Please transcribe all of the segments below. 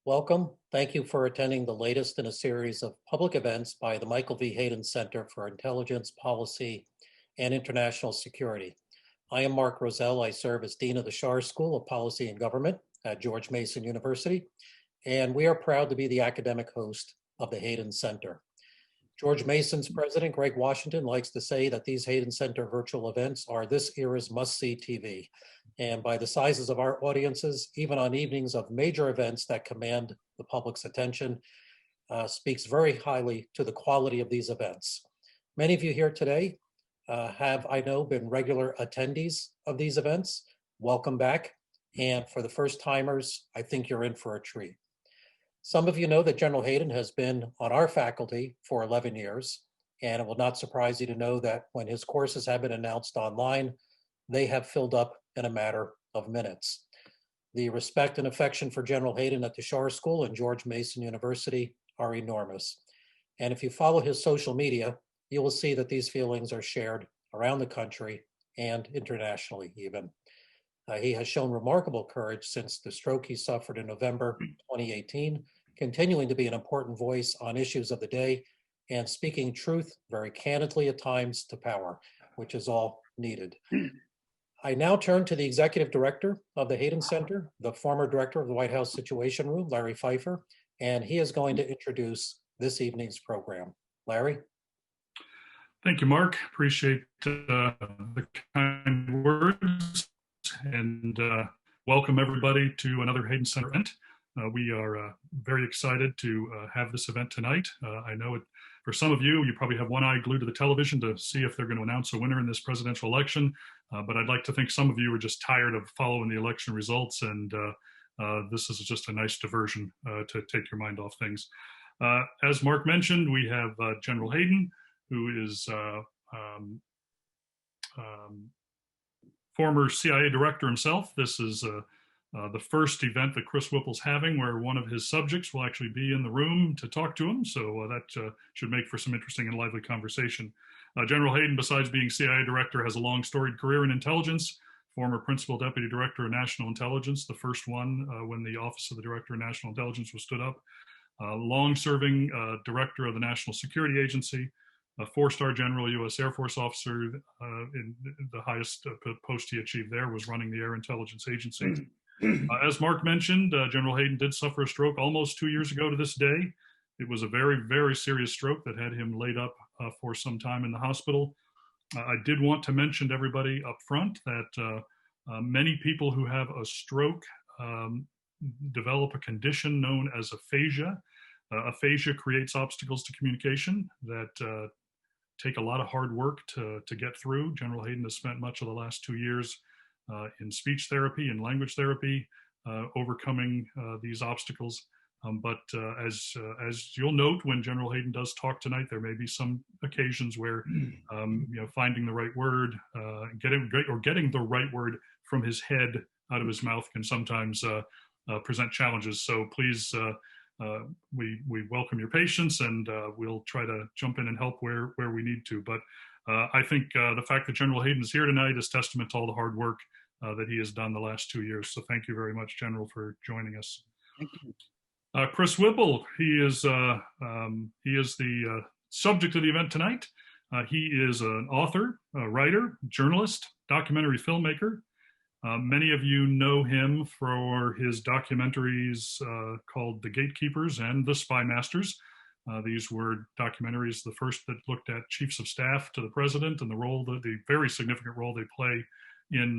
Welcome. Thank you for attending the latest in a series of public events by the Michael V. Hayden Center for Intelligence, Policy, and International Security. I am Mark Roselle. I serve as Dean of the Schar School of Policy and Government at George Mason University, and we are proud to be the academic host of the Hayden Center. George Mason's president, Greg Washington, likes to say that these Hayden Center virtual events are this era's must-see TV. And by the sizes of our audiences, even on evenings of major events that command the public's attention, speaks very highly to the quality of these events. Many of you here today have, I know, been regular attendees of these events. Welcome back. And for the first timers, I think you're in for a treat. Some of you know that General Hayden has been on our faculty for 11 years, and it will not surprise you to know that when his courses have been announced online, they have filled up in a matter of minutes. The respect and affection for General Hayden at the Schar School and George Mason University are enormous. And if you follow his social media, you will see that these feelings are shared around the country and internationally even. He has shown remarkable courage since the stroke he suffered in November 2018, continuing to be an important voice on issues of the day and speaking truth very candidly at times to power, which is all needed. I now turn to the executive director of the Hayden Center, the former director of the White House Situation Room, Larry Pfeiffer, and he is going to introduce this evening's program. Larry? Thank you, Mark. Appreciate the kind words, and welcome everybody to another Hayden Center event. We are very excited to have this event tonight. I know for some of you, you probably have one eye glued to the television to see if they're going to announce a winner in this presidential election, but I'd like to think some of you are just tired of following the election results, and this is just a nice diversion to take your mind off things. As Mark mentioned, we have General Hayden, who is former CIA director himself. This is the first event that Chris Whipple's having where one of his subjects will actually be in the room to talk to him. So that should make for some interesting and lively conversation. General Hayden, besides being CIA director, has a long storied career in intelligence, former principal deputy director of national intelligence, the first one when the Office of the Director of National Intelligence was stood up, long-serving director of the National Security Agency, a four-star general U.S. Air Force officer. In the highest post he achieved there was running the Air Intelligence Agency. As Mark mentioned, General Hayden did suffer a stroke almost 2 years ago to this day. It was a very, very serious stroke that had him laid up for some time in the hospital. I did want to mention to everybody up front that many people who have a stroke develop a condition known as aphasia. Aphasia creates obstacles to communication that take a lot of hard work to get through. General Hayden has spent much of the last 2 years in speech therapy and language therapy, overcoming these obstacles. But as you'll note, when General Hayden does talk tonight, there may be some occasions where finding the right word, getting the right word from his head out of his mouth can sometimes present challenges. So please, we welcome your patience, and we'll try to jump in and help where we need to. But I think the fact that General Hayden is here tonight is testament to all the hard work that he has done the last 2 years. So thank you very much, General, for joining us. Thank you. Chris Whipple, he is the subject of the event tonight. He is an author, a writer, journalist, documentary filmmaker. Many of you know him for his documentaries called The Gatekeepers and The Spymasters. These were documentaries, the first that looked at chiefs of staff to the president and the very significant role they play in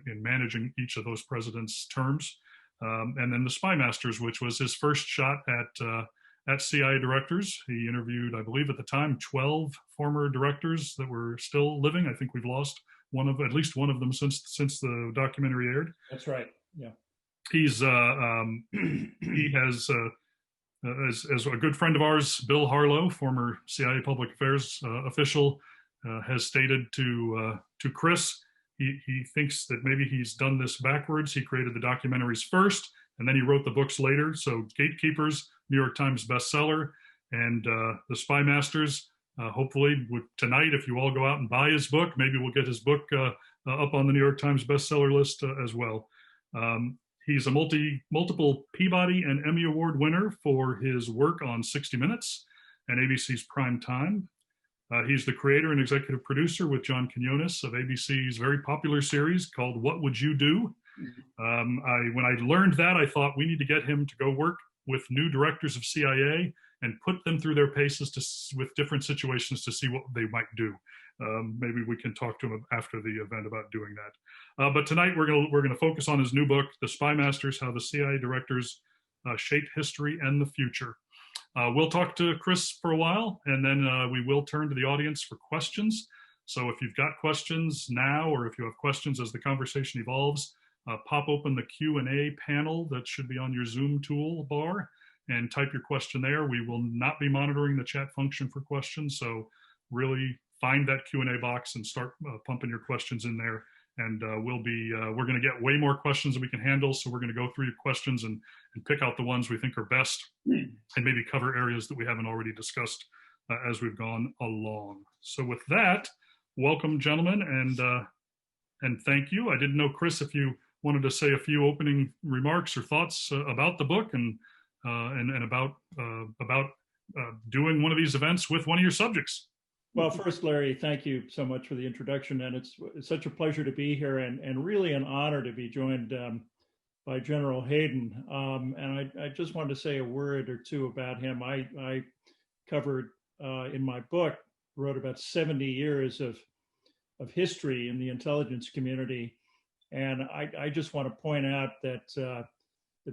managing each of those presidents' terms. And then The Spymasters, which was his first shot at CIA directors. He interviewed, I believe at the time, 12 former directors that were still living. I think we've lost at least one of them since the documentary aired. That's right. Yeah. He's he has as a good friend of ours, Bill Harlow, former CIA public affairs official, has stated to Chris, he thinks that maybe he's done this backwards. He created the documentaries first, and then he wrote the books later. So Gatekeepers, New York Times bestseller, and The Spymasters. Hopefully tonight, if you all go out and buy his book, maybe we'll get his book up on the New York Times bestseller list as well. He's a multiple Peabody and Emmy Award winner for his work on 60 Minutes and ABC's Prime Time. He's the creator and executive producer with John Quinones of ABC's very popular series called What Would You Do? When I learned that, I thought we need to get him to go work with new directors of CIA and put them through their paces with different situations to see what they might do. Maybe we can talk to him after the event about doing that. But tonight we're gonna focus on his new book, The Spymasters: How the CIA Directors Shaped History and the Future. We'll talk to Chris for a while, and then we will turn to the audience for questions. So if you've got questions now, or if you have questions as the conversation evolves, pop open the Q&A panel that should be on your Zoom toolbar and type your question there. We will not be monitoring the chat function for questions, so really find that Q&A box and start pumping your questions in there. And we're going to get way more questions than we can handle. So we're going to go through your questions and pick out the ones we think are best and maybe cover areas that we haven't already discussed as we've gone along. So with that, welcome, gentlemen, and thank you. I didn't know, Chris, if you wanted to say a few opening remarks or thoughts about the book and about doing one of these events with one of your subjects. Well, first, Larry, thank you so much for the introduction, and it's such a pleasure to be here, and really an honor to be joined by General Hayden. And I just wanted to say a word or two about him. I covered in my book, wrote about 70 years of history in the intelligence community, and I just want to point out that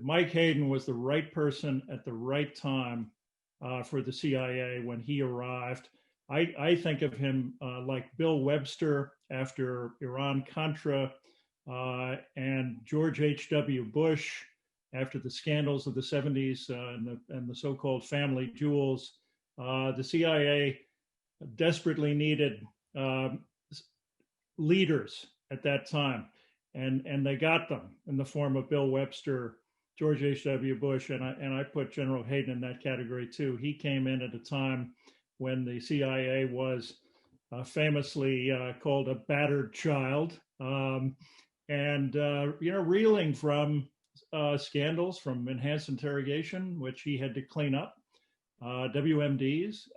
Mike Hayden was the right person at the right time for the CIA when he arrived. I think of him like Bill Webster after Iran-Contra and George H.W. Bush after the scandals of the 70s and the so-called family jewels. The CIA desperately needed leaders at that time, and they got them in the form of Bill Webster, George H.W. Bush, and I put General Hayden in that category too. He came in at a time when the CIA was famously called a battered child, reeling from scandals, from enhanced interrogation, which he had to clean up, WMDs,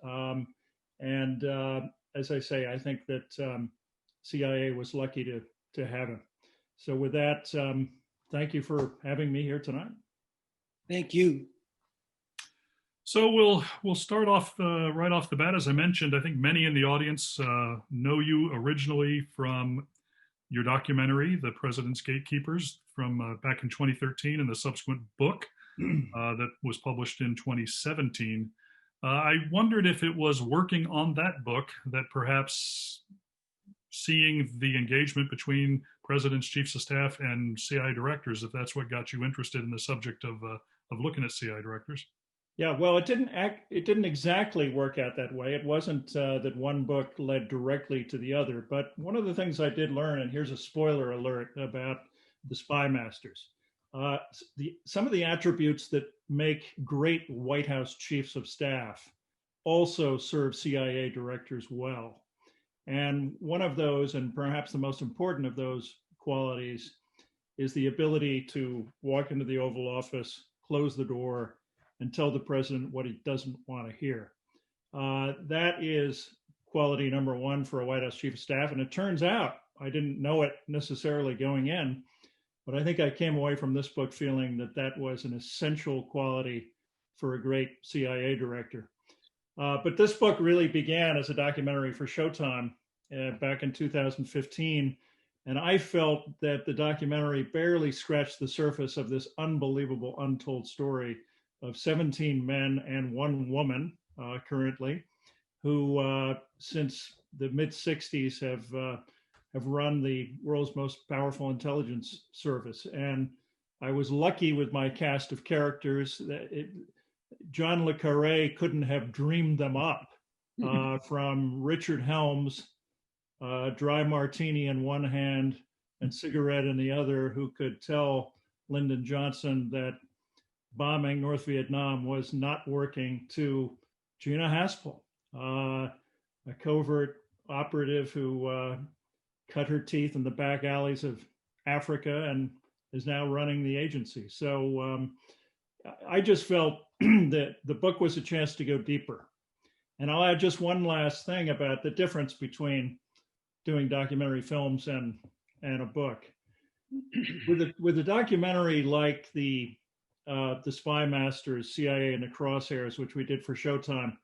as I say, I think that CIA was lucky to have him. So with that, thank you for having me here tonight. Thank you. So we'll start off right off the bat. As I mentioned, I think many in the audience know you originally from your documentary, The President's Gatekeepers, from back in 2013, and the subsequent book that was published in 2017. I wondered if it was working on that book that perhaps seeing the engagement between presidents, chiefs of staff, and CIA directors, if that's what got you interested in the subject of looking at CIA directors. Yeah, well, it didn't exactly work out that way. It wasn't that one book led directly to the other. But one of the things I did learn, and here's a spoiler alert about the Spymasters, some of the attributes that make great White House chiefs of staff also serve CIA directors well. And one of those, and perhaps the most important of those qualities, is the ability to walk into the Oval Office, close the door, and tell the president what he doesn't want to hear. That is quality number one for a White House chief of staff. And it turns out, I didn't know it necessarily going in, but I think I came away from this book feeling that that was an essential quality for a great CIA director. But this book really began as a documentary for Showtime back in 2015. And I felt that the documentary barely scratched the surface of this unbelievable untold story of 17 men and one woman currently, who since the mid-60s have run the world's most powerful intelligence service. And I was lucky with my cast of characters. John le Carré couldn't have dreamed them up, from Richard Helms, dry martini in one hand and cigarette in the other, who could tell Lyndon Johnson that bombing North Vietnam was not working, to Gina Haspel, a covert operative who cut her teeth in the back alleys of Africa and is now running the agency. So I just felt that the book was a chance to go deeper. And I'll add just one last thing about the difference between doing documentary films and a book. With a documentary like the Spymasters, CIA and the Crosshairs, which we did for Showtime,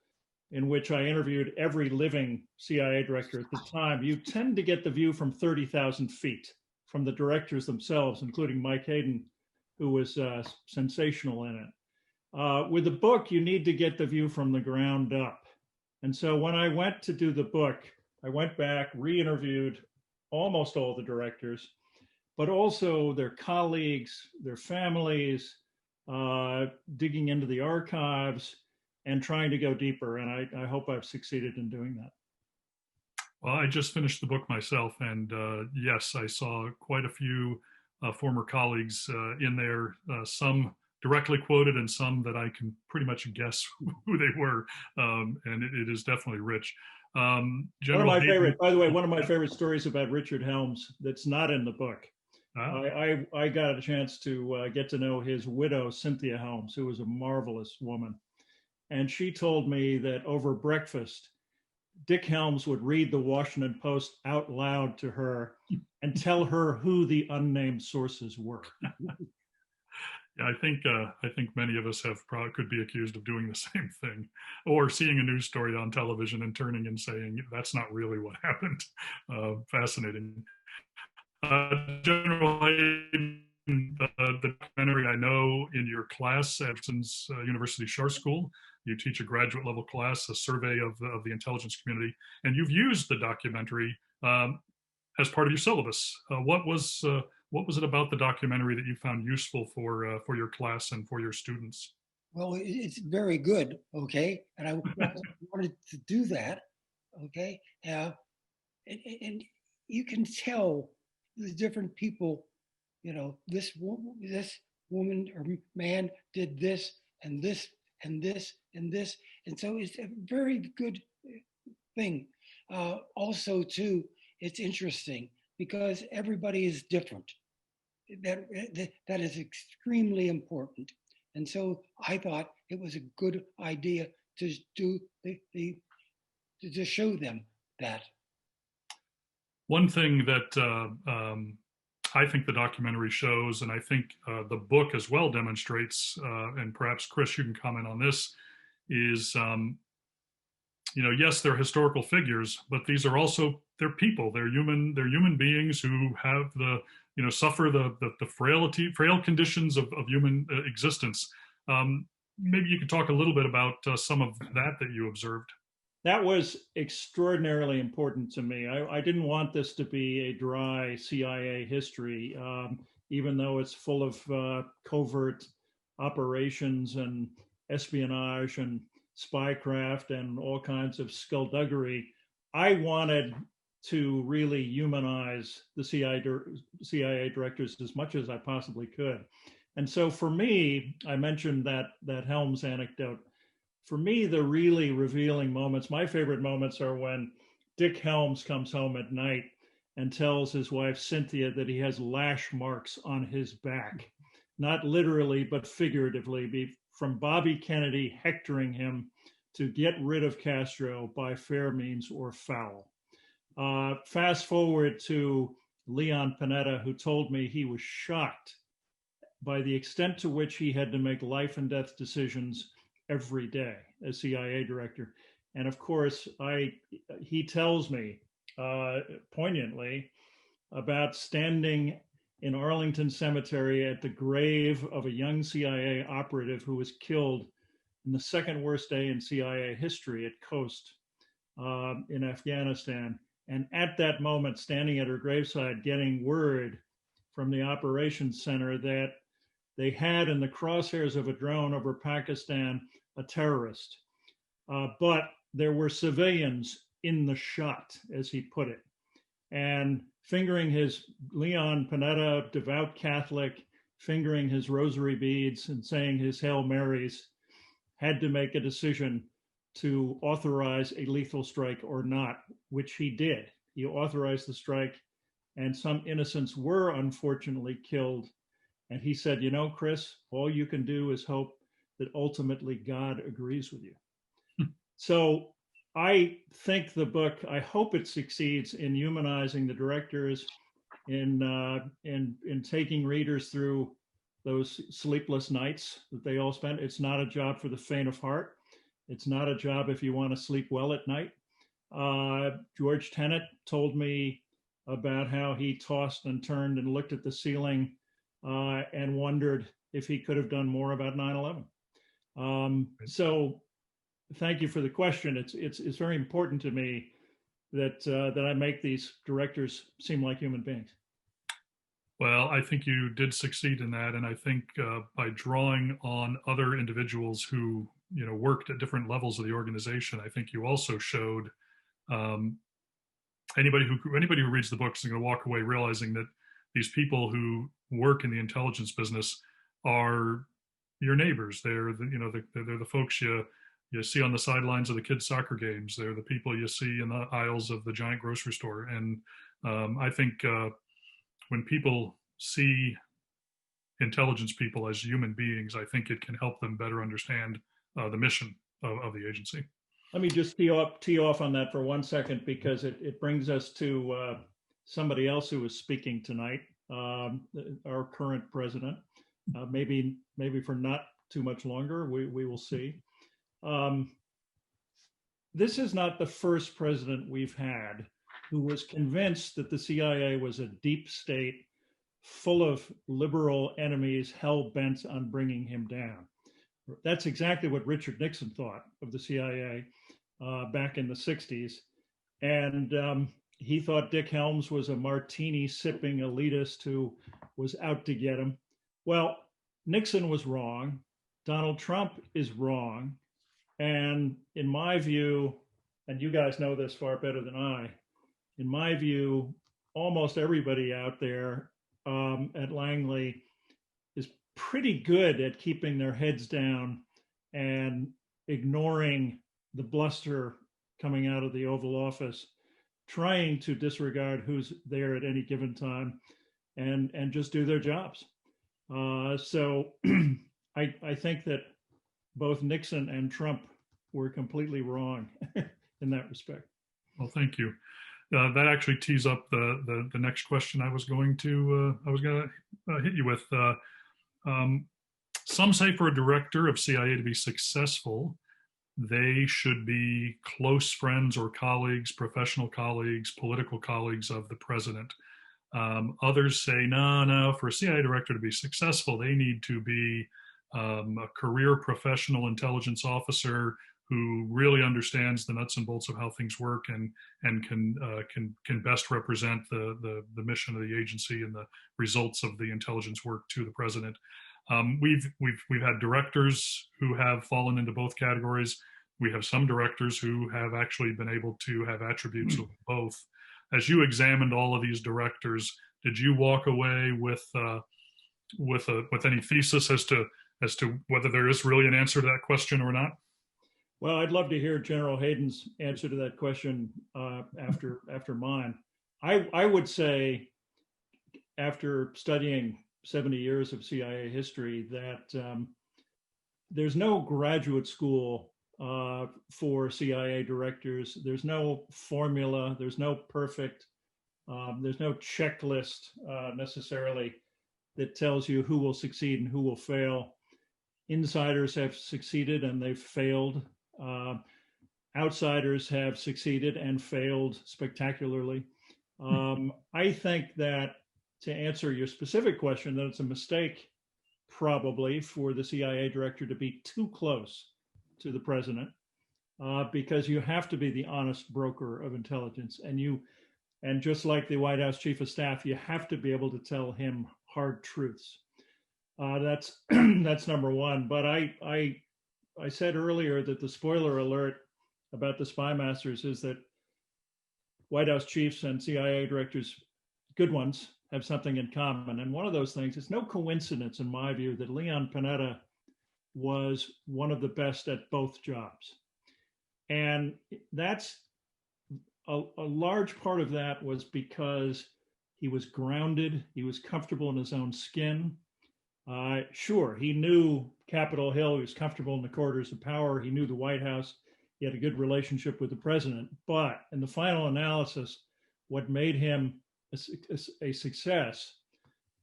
in which I interviewed every living CIA director at the time, you tend to get the view from 30,000 feet from the directors themselves, including Mike Hayden, who was sensational in it. With the book, you need to get the view from the ground up. And so when I went to do the book, I went back, re-interviewed almost all the directors, but also their colleagues, their families, digging into the archives and trying to go deeper. And I hope I've succeeded in doing that. Well, I just finished the book myself, and yes, I saw quite a few former colleagues in there, some directly quoted and some that I can pretty much guess who they were, and it is definitely rich. One of my favorite, by the way, one of my favorite stories about Richard Helms that's not in the book. I got a chance to get to know his widow, Cynthia Helms, who was a marvelous woman. And she told me that over breakfast, Dick Helms would read the Washington Post out loud to her and tell her who the unnamed sources were. Yeah, I think many of us could be accused of doing the same thing, or seeing a news story on television and turning and saying that's not really what happened. Fascinating. General Hayden, the documentary, I know in your class at Evanston's University Shar School, you teach a graduate level class, a survey of the intelligence community, and you've used the documentary as part of your syllabus. What was it about the documentary that you found useful for your class and for your students? Well, it's very good, okay? And I wanted to do that, okay? And you can tell the different people, this woman or man did this and this and this and this. And so it's a very good thing. Also, too, it's interesting because everybody is different. That is extremely important. And so I thought it was a good idea to do to show them that. One thing that I think the documentary shows, and I think the book as well demonstrates, and perhaps Chris, you can comment on this, is yes, they're historical figures, but these are also they're people. They're human beings who have suffer the frail conditions of human existence. Maybe you could talk a little bit about some of that you observed. That was extraordinarily important to me. I didn't want this to be a dry CIA history, even though it's full of covert operations and espionage and spycraft and all kinds of skullduggery. I wanted to really humanize the CIA directors as much as I possibly could. And so for me, I mentioned that Helms anecdote. For me, the really revealing moments, my favorite moments are when Dick Helms comes home at night and tells his wife, Cynthia, that he has lash marks on his back, not literally, but figuratively, from Bobby Kennedy hectoring him to get rid of Castro by fair means or foul. Fast forward to Leon Panetta, who told me he was shocked by the extent to which he had to make life and death decisions every day as CIA director. And of course, he tells me poignantly about standing in Arlington Cemetery at the grave of a young CIA operative who was killed in the second worst day in CIA history at Khost in Afghanistan. And at that moment, standing at her graveside, getting word from the operations center that they had in the crosshairs of a drone over Pakistan a terrorist, but there were civilians in the shot, as he put it. And fingering his Leon Panetta, devout Catholic, fingering his rosary beads and saying his Hail Marys, had to make a decision to authorize a lethal strike or not, which he did. He authorized the strike, and some innocents were unfortunately killed. And he said, you know, Chris, all you can do is hope that ultimately God agrees with you. So I think the book, I hope it succeeds in humanizing the directors, in taking readers through those sleepless nights that they all spent. It's not a job for the faint of heart. It's not a job if you want to sleep well at night. George Tenet told me about how he tossed and turned and looked at the ceiling and wondered if he could have done more about 9/11. So thank you for the question. It's very important to me that I make these directors seem like human beings. Well, I think you did succeed in that, and I think by drawing on other individuals who worked at different levels of the organization, I think you also showed anybody who reads the book is going to walk away realizing that these people who work in the intelligence business are your neighbors. They're the folks you see on the sidelines of the kids' soccer games. They're the people you see in the aisles of the giant grocery store. And I think when people see intelligence people as human beings, I think it can help them better understand the mission of the agency. Let me just tee off on that for 1 second, because it brings us to somebody else who is speaking tonight, our current president, maybe for not too much longer. We will see. This is not the first president we've had who was convinced that the CIA was a deep state full of liberal enemies hell-bent on bringing him down. That's exactly what Richard Nixon thought of the CIA back in the 60s. And he thought Dick Helms was a martini-sipping elitist who was out to get him. Well, Nixon was wrong. Donald Trump is wrong. And in my view, and you guys know this far better than I, in my view, almost everybody out there at Langley is pretty good at keeping their heads down and ignoring the bluster coming out of the Oval Office, trying to disregard who's there at any given time and just do their jobs. So I think that both Nixon and Trump were completely wrong in that respect. Well, thank you. That actually tees up the next question I was going to hit you with. Some say for a director of CIA to be successful, they should be close friends or colleagues, professional colleagues, political colleagues of the president. Others say, no, for a CIA director to be successful, they need to be a career professional intelligence officer who really understands the nuts and bolts of how things work and can best represent the mission of the agency and the results of the intelligence work to the president. We've had directors who have fallen into both categories. We have some directors who have actually been able to have attributes of both. As you examined all of these directors, did you walk away with any thesis as to whether there is really an answer to that question or not? Well, I'd love to hear General Hayden's answer to that question after mine. I would say, after studying 70 years of CIA history, that there's no graduate school for CIA directors. There's no formula. There's no perfect. There's no checklist necessarily that tells you who will succeed and who will fail. Insiders have succeeded and they've failed. Outsiders have succeeded and failed spectacularly. I think that, to answer your specific question, that it's a mistake probably for the CIA director to be too close to the president, because you have to be the honest broker of intelligence, and just like the White House chief of staff, you have to be able to tell him hard truths. That's number one. But I said earlier that the spoiler alert about the Spymasters is that White House chiefs and CIA directors, good ones, have something in common. And one of those things, it's no coincidence in my view that Leon Panetta was one of the best at both jobs. And that's a large part of that was because he was grounded, he was comfortable in his own skin, Sure, he knew Capitol Hill. He was comfortable in the corridors of power. He knew the White House. He had a good relationship with the president. But in the final analysis, what made him a success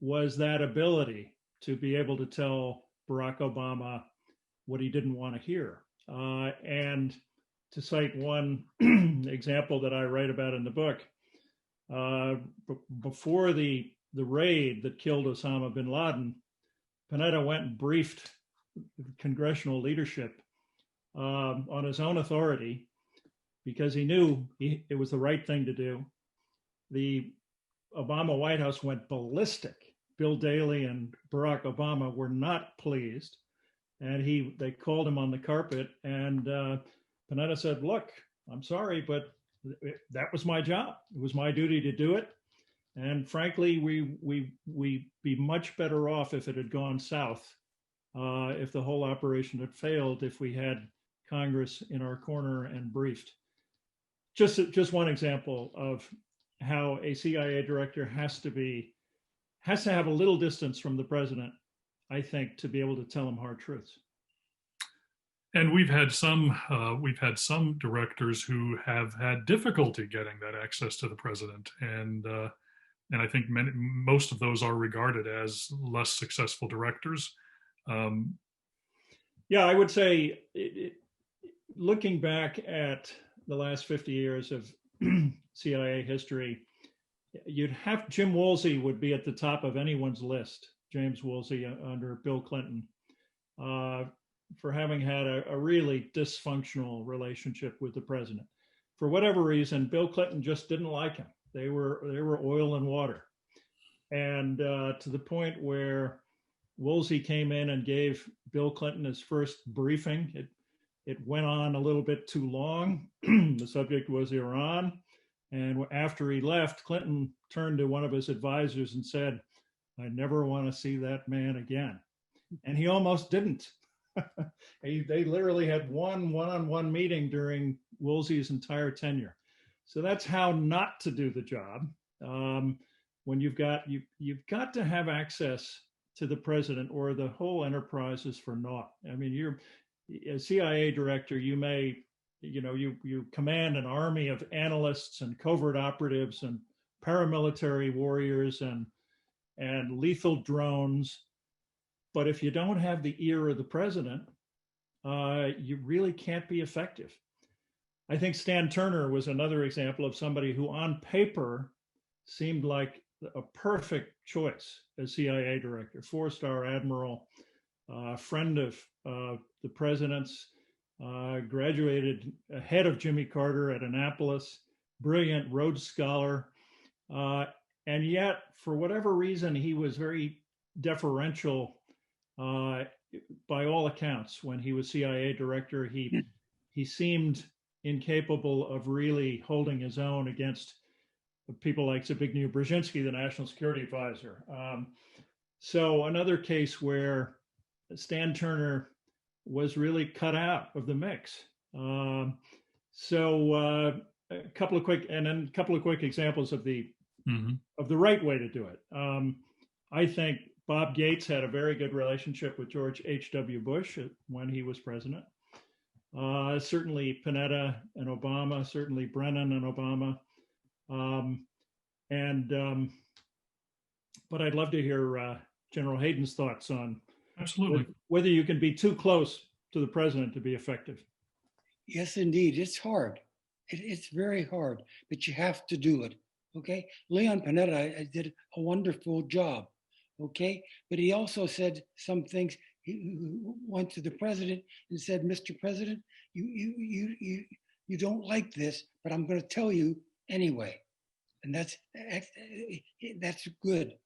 was that ability to be able to tell Barack Obama what he didn't want to hear. And to cite one example that I write about in the book, before the raid that killed Osama bin Laden, Panetta went and briefed congressional leadership on his own authority because he knew it was the right thing to do. The Obama White House went ballistic. Bill Daley and Barack Obama were not pleased, and they called him on the carpet. And Panetta said, "Look, I'm sorry, but that was my job. It was my duty to do it. And frankly, we'd be much better off if it had gone south, if the whole operation had failed, if we had Congress in our corner and briefed." Just one example of how a CIA director has to have a little distance from the president, I think, to be able to tell him hard truths. And we've had some directors who have had difficulty getting that access to the president, and I think most of those are regarded as less successful directors. Yeah, I would say, looking back at the last 50 years of CIA history, you'd have Jim Woolsey would be at the top of anyone's list. James Woolsey under Bill Clinton, for having had a really dysfunctional relationship with the president. For whatever reason, Bill Clinton just didn't like him. They were oil and water, and to the point where Woolsey came in and gave Bill Clinton his first briefing. It went on a little bit too long. The subject was Iran. And after he left, Clinton turned to one of his advisors and said, "I never want to see that man again." And he almost didn't. They literally had one-on-one meeting during Woolsey's entire tenure. So that's how not to do the job. When you've got to have access to the president, or the whole enterprise is for naught. I mean, you're a CIA director. You command an army of analysts and covert operatives and paramilitary warriors and lethal drones. But if you don't have the ear of the president, you really can't be effective. I think Stan Turner was another example of somebody who on paper seemed like a perfect choice as CIA director, four-star admiral, friend of the president's, graduated ahead of Jimmy Carter at Annapolis, brilliant Rhodes Scholar. And yet, for whatever reason, he was very deferential by all accounts. When he was CIA director, he seemed incapable of really holding his own against people like Zbigniew Brzezinski, the national security advisor. So another case where Stan Turner was really cut out of the mix. A couple of quick examples of the right way to do it. I think Bob Gates had a very good relationship with George H.W. Bush when he was president. Certainly Panetta and Obama, certainly Brennan and Obama. But I'd love to hear General Hayden's thoughts on whether you can be too close to the president to be effective. Yes, indeed. It's hard. It's very hard, but you have to do it. Okay. Leon Panetta did a wonderful job. Okay. But he also said some things. He went to the president and said, "Mr. President, you don't like this, but I'm going to tell you anyway." And that's good.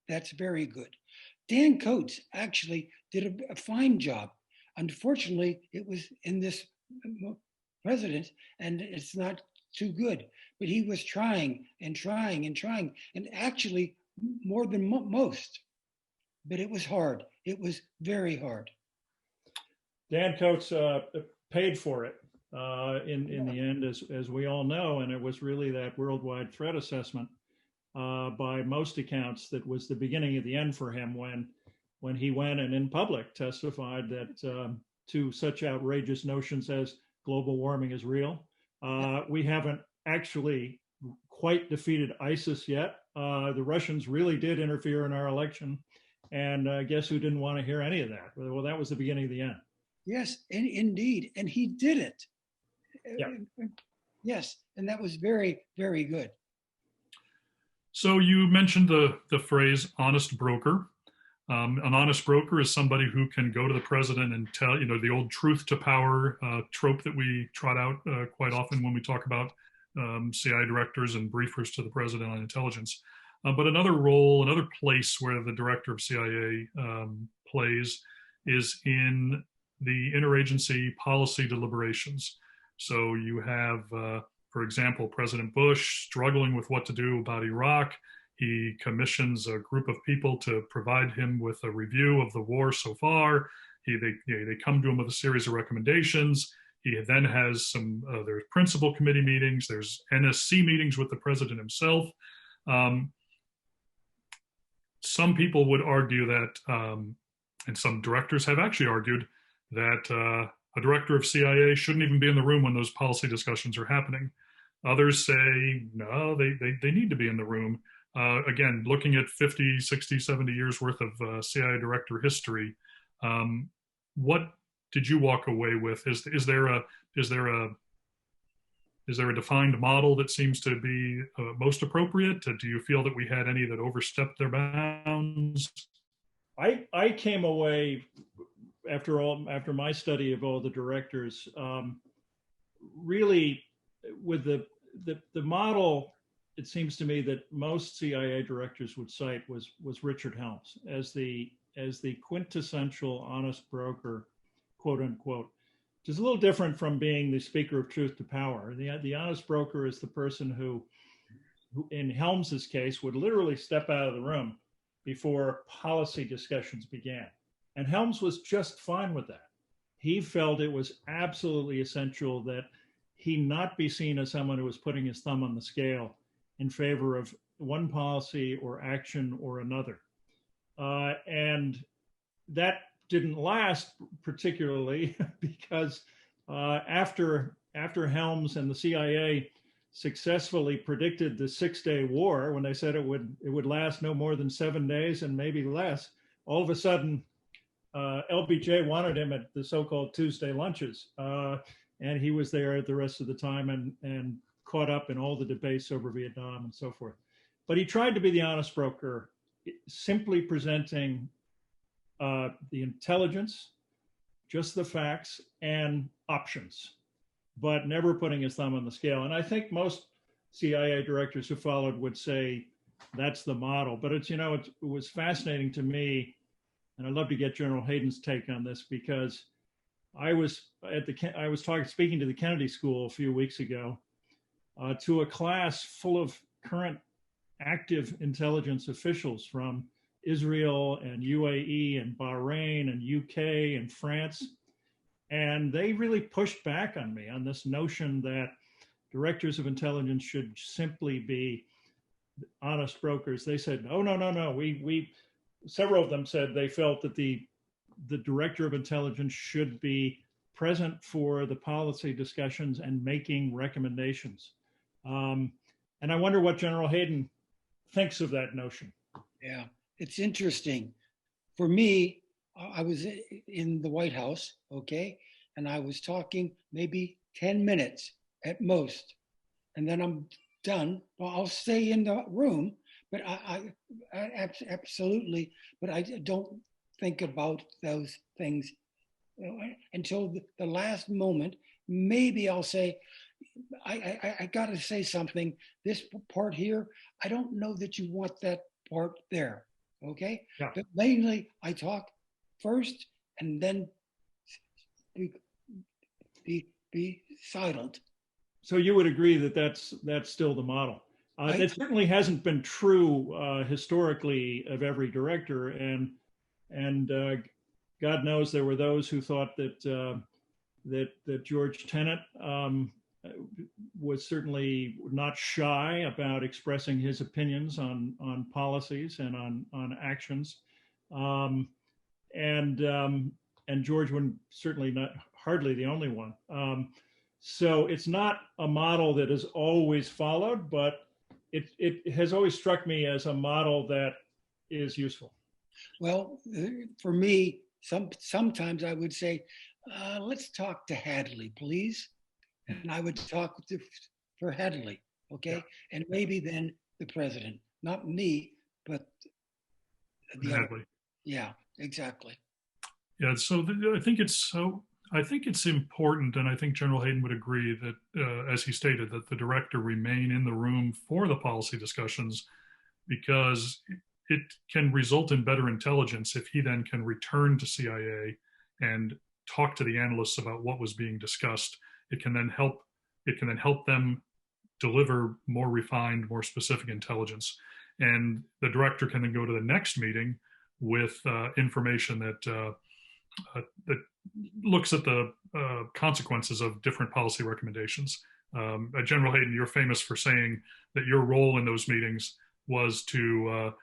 That's very good. Dan Coates actually did a fine job. Unfortunately, it was in this president, and it's not too good. But he was trying and trying and trying, and actually more than most. But it was hard. It was very hard. Dan Coates paid for it in the end, as we all know, and it was really that worldwide threat assessment by most accounts that was the beginning of the end for him, when when he went and in public testified that to such outrageous notions as global warming is real. We haven't actually quite defeated ISIS yet. The Russians really did interfere in our election. And guess who didn't want to hear any of that? Well, that was the beginning of the end. Yes, indeed. And he did it. Yeah. Yes, and that was very, very good. So you mentioned the phrase honest broker. An honest broker is somebody who can go to the president and tell, the old truth to power trope that we trot out quite often when we talk about CIA directors and briefers to the president on intelligence. But another role, another place where the director of CIA plays is in the interagency policy deliberations. So you have, for example, President Bush struggling with what to do about Iraq. He commissions a group of people to provide him with a review of the war so far. They come to him with a series of recommendations. He then has there's principal committee meetings, there's NSC meetings with the president himself. Some people would argue that, and some directors have actually argued that a director of CIA shouldn't even be in the room when those policy discussions are happening. Others say, no, they need to be in the room. Again, looking at 50, 60, 70 years worth of CIA director history, what did you walk away with? Is there a defined model that seems to be most appropriate? Do you feel that we had any that overstepped their bounds? I came away after my study of all the directors, really with the model. It seems to me that most CIA directors would cite was Richard Helms as the quintessential honest broker, quote unquote, which is a little different from being the speaker of truth to power. The honest broker is the person who in Helms's case would literally step out of the room before policy discussions began. And Helms was just fine with that. He felt it was absolutely essential that he not be seen as someone who was putting his thumb on the scale in favor of one policy or action or another. And that didn't last particularly because after Helms and the CIA successfully predicted the 6-day war, when they said it would last no more than 7 days and maybe less, all of a sudden LBJ wanted him at the so-called Tuesday lunches. And he was there the rest of the time and caught up in all the debates over Vietnam and so forth. But he tried to be the honest broker, simply presenting the intelligence, just the facts and options, but never putting his thumb on the scale. And I think most CIA directors who followed would say that's the model. But it was fascinating to me, and I'd love to get General Hayden's take on this, because I was speaking to the Kennedy School a few weeks ago to a class full of current active intelligence officials from Israel and UAE and Bahrain and UK and France. And they really pushed back on me on this notion that directors of intelligence should simply be honest brokers. They said, oh, no. We several of them said they felt that the director of intelligence should be present for the policy discussions and making recommendations. And I wonder what General Hayden thinks of that notion. Yeah, it's interesting. For me, I was in the White House, okay? And I was talking maybe 10 minutes at most. And then I'm done. Well, I'll stay in the room, but I absolutely, but I don't think about those things until the last moment. Maybe I'll say, I got to say something. This part here, I don't know that you want that part there. Okay. Yeah. But mainly I talk first and then be silent. So you would agree that that's still the model. It certainly hasn't been true historically of every director, and God knows there were those who thought that George Tenet was certainly not shy about expressing his opinions on policies and on actions. and George would certainly not hardly the only one. So it's not a model that is always followed, but it has always struck me as a model that is useful. Well, for me, sometimes I would say, let's talk to Hadley, please. And I would talk for Hadley, okay? Yeah. And maybe then the president, not me, but the other. Yeah, exactly. Yeah, so I think it's important, and I think General Hayden would agree that, as he stated, that the director remain in the room for the policy discussions, because it can result in better intelligence if he then can return to CIA and talk to the analysts about what was being discussed. It can then help them deliver more refined, more specific intelligence. And the director can then go to the next meeting with information that looks at the consequences of different policy recommendations. General Hayden, you're famous for saying that your role in those meetings was to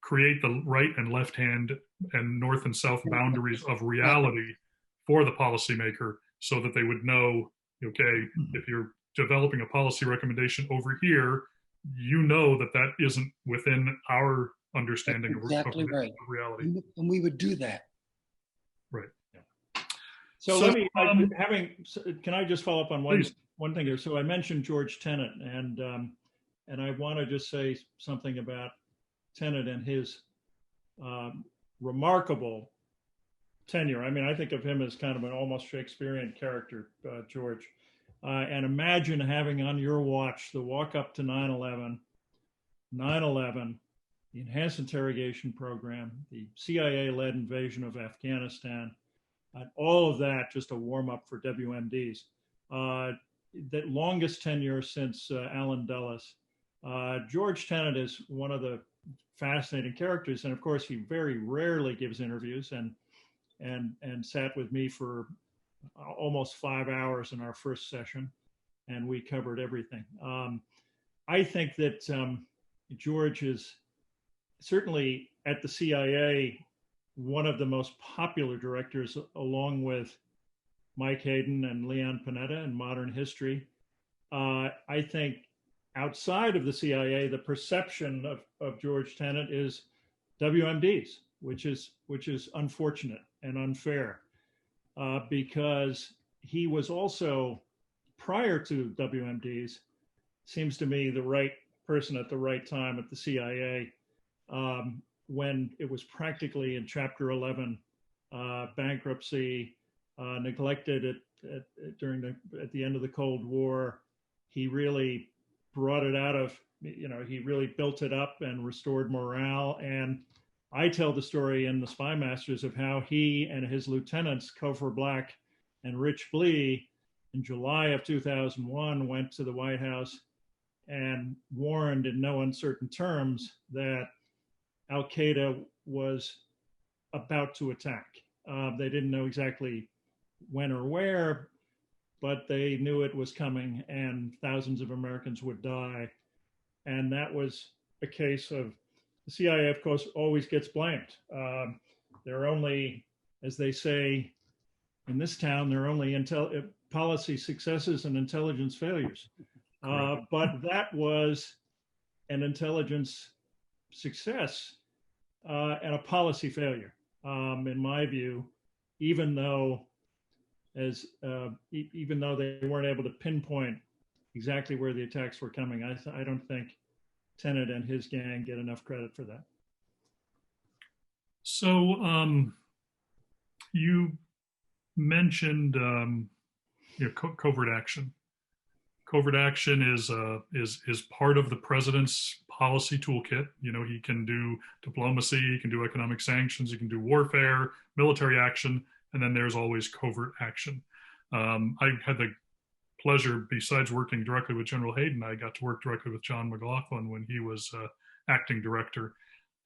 create the right and left hand and north and south boundaries of reality for the policymaker, so that they would know, okay, if you're developing a policy recommendation over here, you know that that isn't within our understanding of reality. And we would do that. Right. Yeah. So let me, can I just follow up on one thing here? So I mentioned George Tenet, and I want to just say something about Tenet and his remarkable tenure. I mean, I think of him as kind of an almost Shakespearean character, George. And imagine having on your watch the walk up to 9/11, the enhanced interrogation program, the CIA-led invasion of Afghanistan, and all of that just a warm-up for WMDs. The longest tenure since Allen Dulles. George Tenet is one of the fascinating characters, and of course, he very rarely gives interviews, and sat with me for almost 5 hours in our first session, and we covered everything. I think that George is certainly at the CIA one of the most popular directors, along with Mike Hayden and Leon Panetta in modern history. I think outside of the CIA, the perception of George Tenet is WMDs, which is unfortunate and unfair, because he was also, prior to WMDs, seems to me the right person at the right time at the CIA, when it was practically in Chapter 11 bankruptcy, neglected at the end of the Cold War. He really brought it out of, he really built it up and restored morale. And I tell the story in the Spymasters of how he and his lieutenants, Cofer Black and Rich Blee, in July of 2001, went to the White House and warned in no uncertain terms that Al-Qaeda was about to attack. They didn't know exactly when or where, but they knew it was coming and thousands of Americans would die. And that was a case of, the CIA, of course, always gets blamed. There are only, as they say in this town, there are only policy successes and intelligence failures. But that was an intelligence success and a policy failure, in my view, even though they weren't able to pinpoint exactly where the attacks were coming. I don't think Tenet and his gang get enough credit for that. So you mentioned covert action. Covert action is part of the president's policy toolkit. He can do diplomacy, he can do economic sanctions, he can do warfare, military action, and then there's always covert action. I had the pleasure, besides working directly with General Hayden, I got to work directly with John McLaughlin when he was acting director.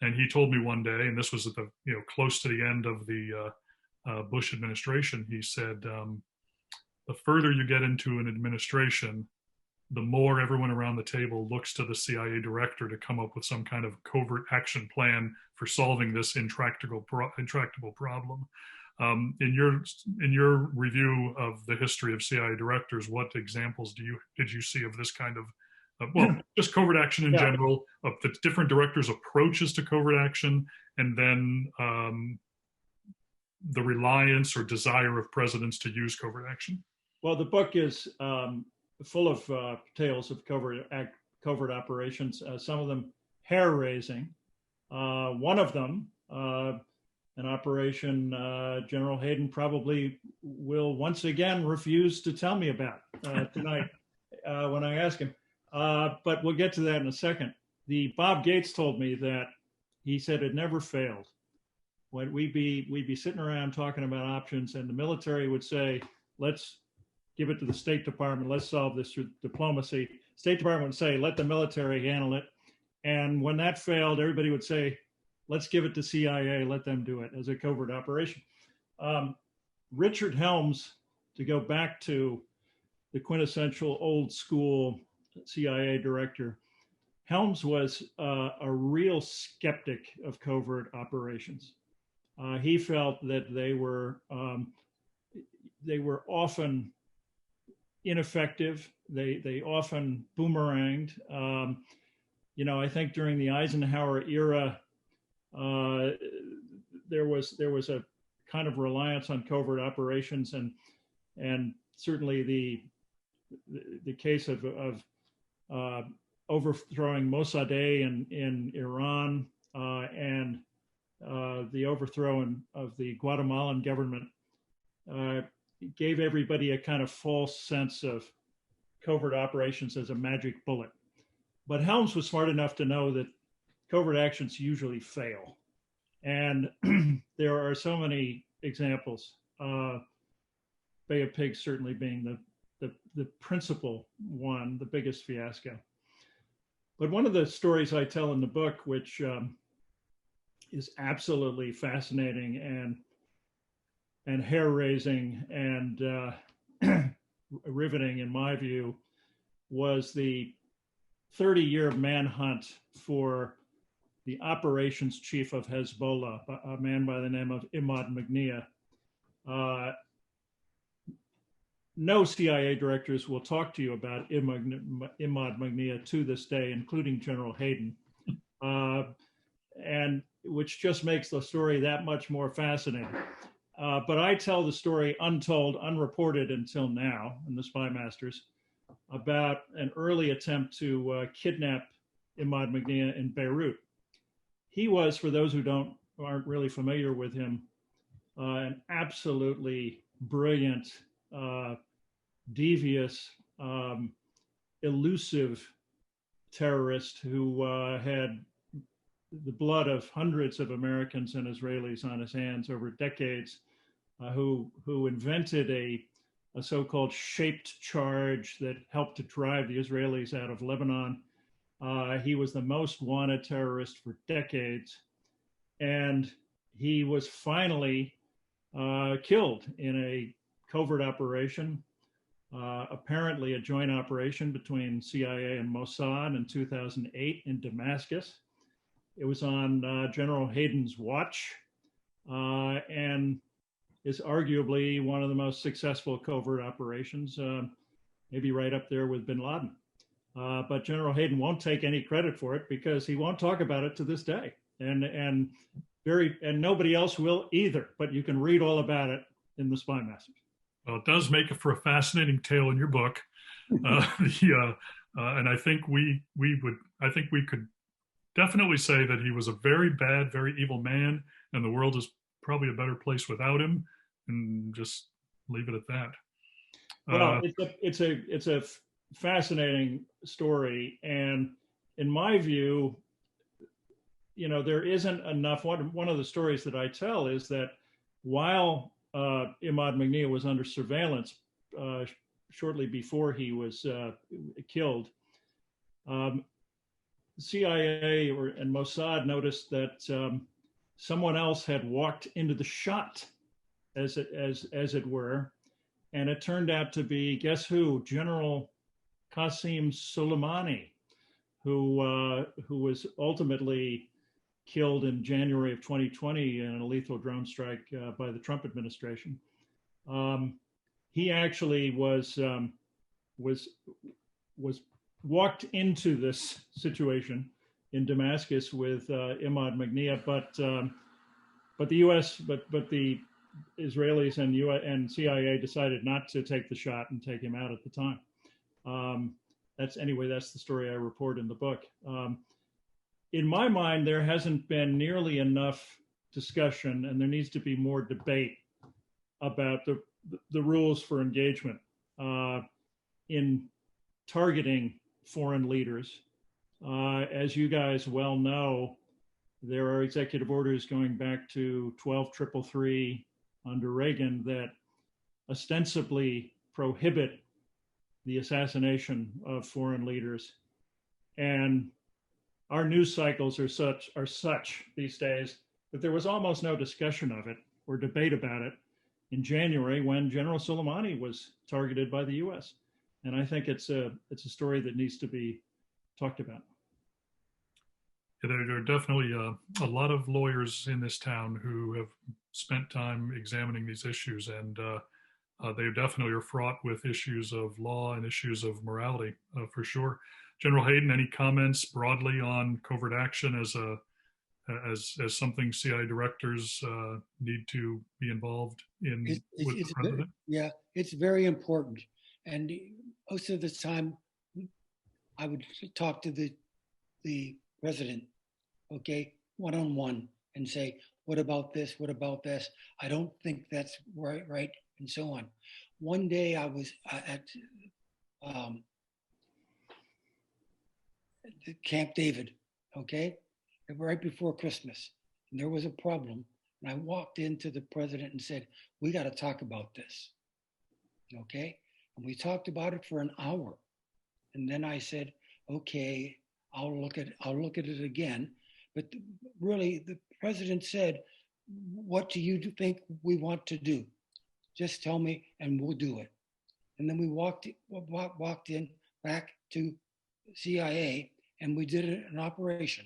And he told me one day, and this was at the close to the end of the Bush administration, he said, the further you get into an administration, the more everyone around the table looks to the CIA director to come up with some kind of covert action plan for solving this intractable problem. In your review of the history of CIA directors, what examples did you see of this kind of well, just covert action in general, of the different directors' approaches to covert action, and then the reliance or desire of presidents to use covert action? Well, the book is full of tales of covert operations, some of them hair-raising. One of them, an operation General Hayden probably will once again refuse to tell me about tonight when I ask him. But we'll get to that in a second. Bob Gates told me that he said it never failed. When we'd be sitting around talking about options, and the military would say, let's give it to the State Department, let's solve this through diplomacy. State Department would say, let the military handle it. And when that failed, everybody would say, let's give it to CIA, let them do it as a covert operation. Richard Helms, to go back to the quintessential old school CIA director, Helms was a real skeptic of covert operations. He felt that they were often ineffective. They often boomeranged. I think during the Eisenhower era, there was a kind of reliance on covert operations, and certainly the case of overthrowing Mossadegh in Iran and the overthrow of the Guatemalan government gave everybody a kind of false sense of covert operations as a magic bullet. But Helms was smart enough to know that covert actions usually fail. And there are so many examples, Bay of Pigs certainly being the principal one, the biggest fiasco. But one of the stories I tell in the book, which is absolutely fascinating and hair-raising and riveting in my view, was the 30-year manhunt for the operations chief of Hezbollah, a man by the name of Imad Magnia. No CIA directors will talk to you about Imad Magnia to this day, including General Hayden, and which just makes the story that much more fascinating. But I tell the story untold, unreported until now in the Spymasters, about an early attempt to kidnap Imad Magnia in Beirut. He was, for those who aren't really familiar with him, an absolutely brilliant, devious, elusive terrorist who had the blood of hundreds of Americans and Israelis on his hands over decades, who invented a so-called shaped charge that helped to drive the Israelis out of Lebanon. He was the most wanted terrorist for decades. And he was finally killed in a covert operation, apparently a joint operation between CIA and Mossad in 2008 in Damascus. It was on General Hayden's watch and is arguably one of the most successful covert operations, maybe right up there with bin Laden. But General Hayden won't take any credit for it because he won't talk about it to this day. And nobody else will either, but you can read all about it in the Spymasters. Well, it does make it for a fascinating tale in your book. And I think we could definitely say that he was a very bad, very evil man, and the world is probably a better place without him, and just leave it at that. Well, it's a fascinating story, and in my view, there isn't enough. One of the stories that I tell is that while Imad Magnia was under surveillance shortly before he was killed, CIA and Mossad noticed that someone else had walked into the shot, as it were, and it turned out to be, guess who? General Qasem Soleimani, who was ultimately killed in January of 2020 in a lethal drone strike by the Trump administration. He actually was walked into this situation in Damascus with Imad Magnia, but the U.S. but the Israelis and CIA decided not to take the shot and take him out at the time. That's the story I report in the book. In my mind, there hasn't been nearly enough discussion, and there needs to be more debate about the rules for engagement in targeting foreign leaders. As you guys well know, there are executive orders going back to 12333 under Reagan that ostensibly prohibit the assassination of foreign leaders. And our news cycles are such these days that there was almost no discussion of it or debate about it in January when General Soleimani was targeted by the US. And I think it's a story that needs to be talked about. Yeah, there are definitely a lot of lawyers in this town who have spent time examining these issues, and they definitely are fraught with issues of law and issues of morality, for sure. General Hayden, any comments broadly on covert action as something CIA directors need to be involved in with the president? Yeah, it's very important. And most of the time, I would talk to the president, okay, one-on-one, and say, what about this? What about this? I don't think that's right, and so on. One day I was at Camp David, okay, right before Christmas. And there was a problem. And I walked into the president and said, we got to talk about this, okay? And we talked about it for an hour. And then I said, okay, I'll look at it again. But really, the president said, what do you think we want to do? Just tell me and we'll do it. And then we walked in back to CIA and we did an operation.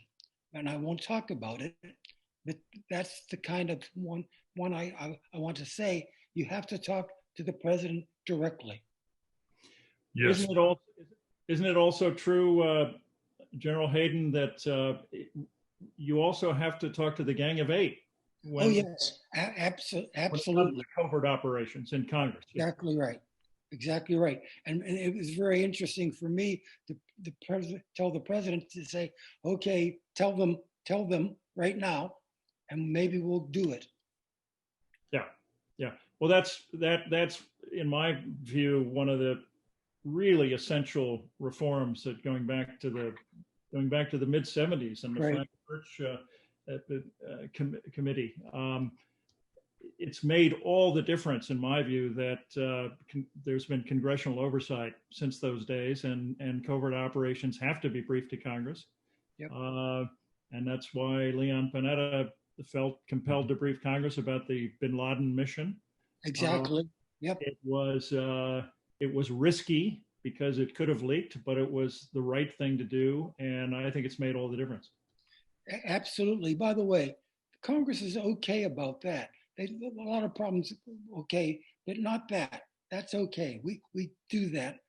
And I won't talk about it, but that's the kind of one I want to say. You have to talk to the president directly. Yes. Isn't it also true, General Hayden, that you also have to talk to the Gang of Eight? Yes, absolutely. Covert operations in Congress. Exactly right. Exactly right. And it was very interesting for me to tell the president to say, okay, tell them right now, and maybe we'll do it. Yeah. Well, that's in my view one of the really essential reforms that going back to the mid 70s and the right. Frank Birch committee. It's made all the difference, in my view, that there's been congressional oversight since those days, and covert operations have to be briefed to Congress. Yep. And that's why Leon Panetta felt compelled to brief Congress about the Bin Laden mission. Exactly. Yep. It was risky because it could have leaked, but it was the right thing to do, and I think it's made all the difference. Absolutely. By the way, Congress is okay about that. There's a lot of problems, okay, but not that. That's okay. We do that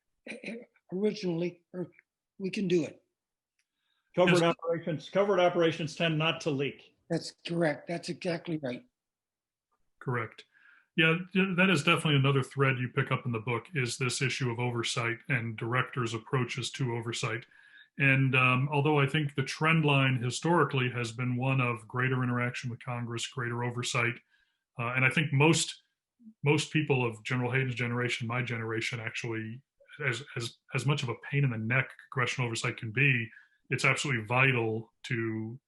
originally, or we can do it. Covert operations tend not to leak. That's correct. That's exactly right. Correct. Yeah, that is definitely another thread you pick up in the book, is this issue of oversight and directors' approaches to oversight. And although I think the trend line historically has been one of greater interaction with Congress, greater oversight, and I think most people of General Hayden's generation, my generation, actually, as much of a pain in the neck congressional oversight can be, it's absolutely vital to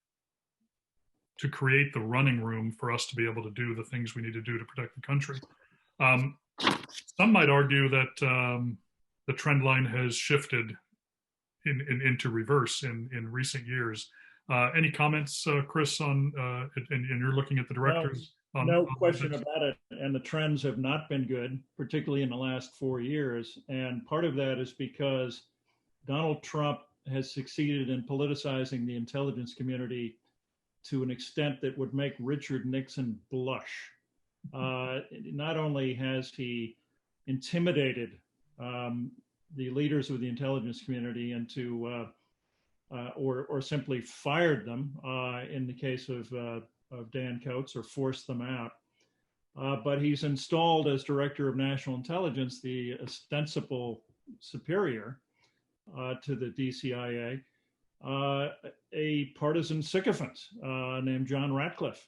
create the running room for us to be able to do the things we need to do to protect the country. Some might argue that the trend line has shifted into reverse in recent years. Any comments, Chris, on and you're looking at the directors? No question about it. And the trends have not been good, particularly in the last 4 years. And part of that is because Donald Trump has succeeded in politicizing the intelligence community to an extent that would make Richard Nixon blush. Not only has he intimidated the leaders of the intelligence community into, or simply fired them in the case of Dan Coats, or forced them out, but he's installed as director of national intelligence the ostensible superior to the DCIA, a partisan sycophant named John Ratcliffe,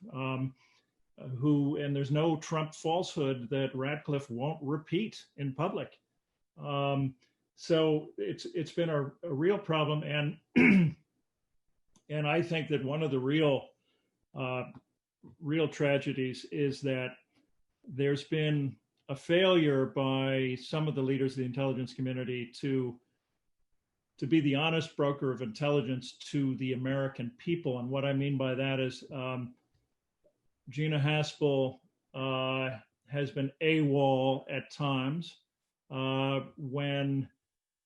who, and there's no Trump falsehood that Ratcliffe won't repeat in public. So it's been a real problem, and and I think that one of the real tragedies is that there's been a failure by some of the leaders of the intelligence community to be the honest broker of intelligence to the American people. And what I mean by that is Gina Haspel has been AWOL at times when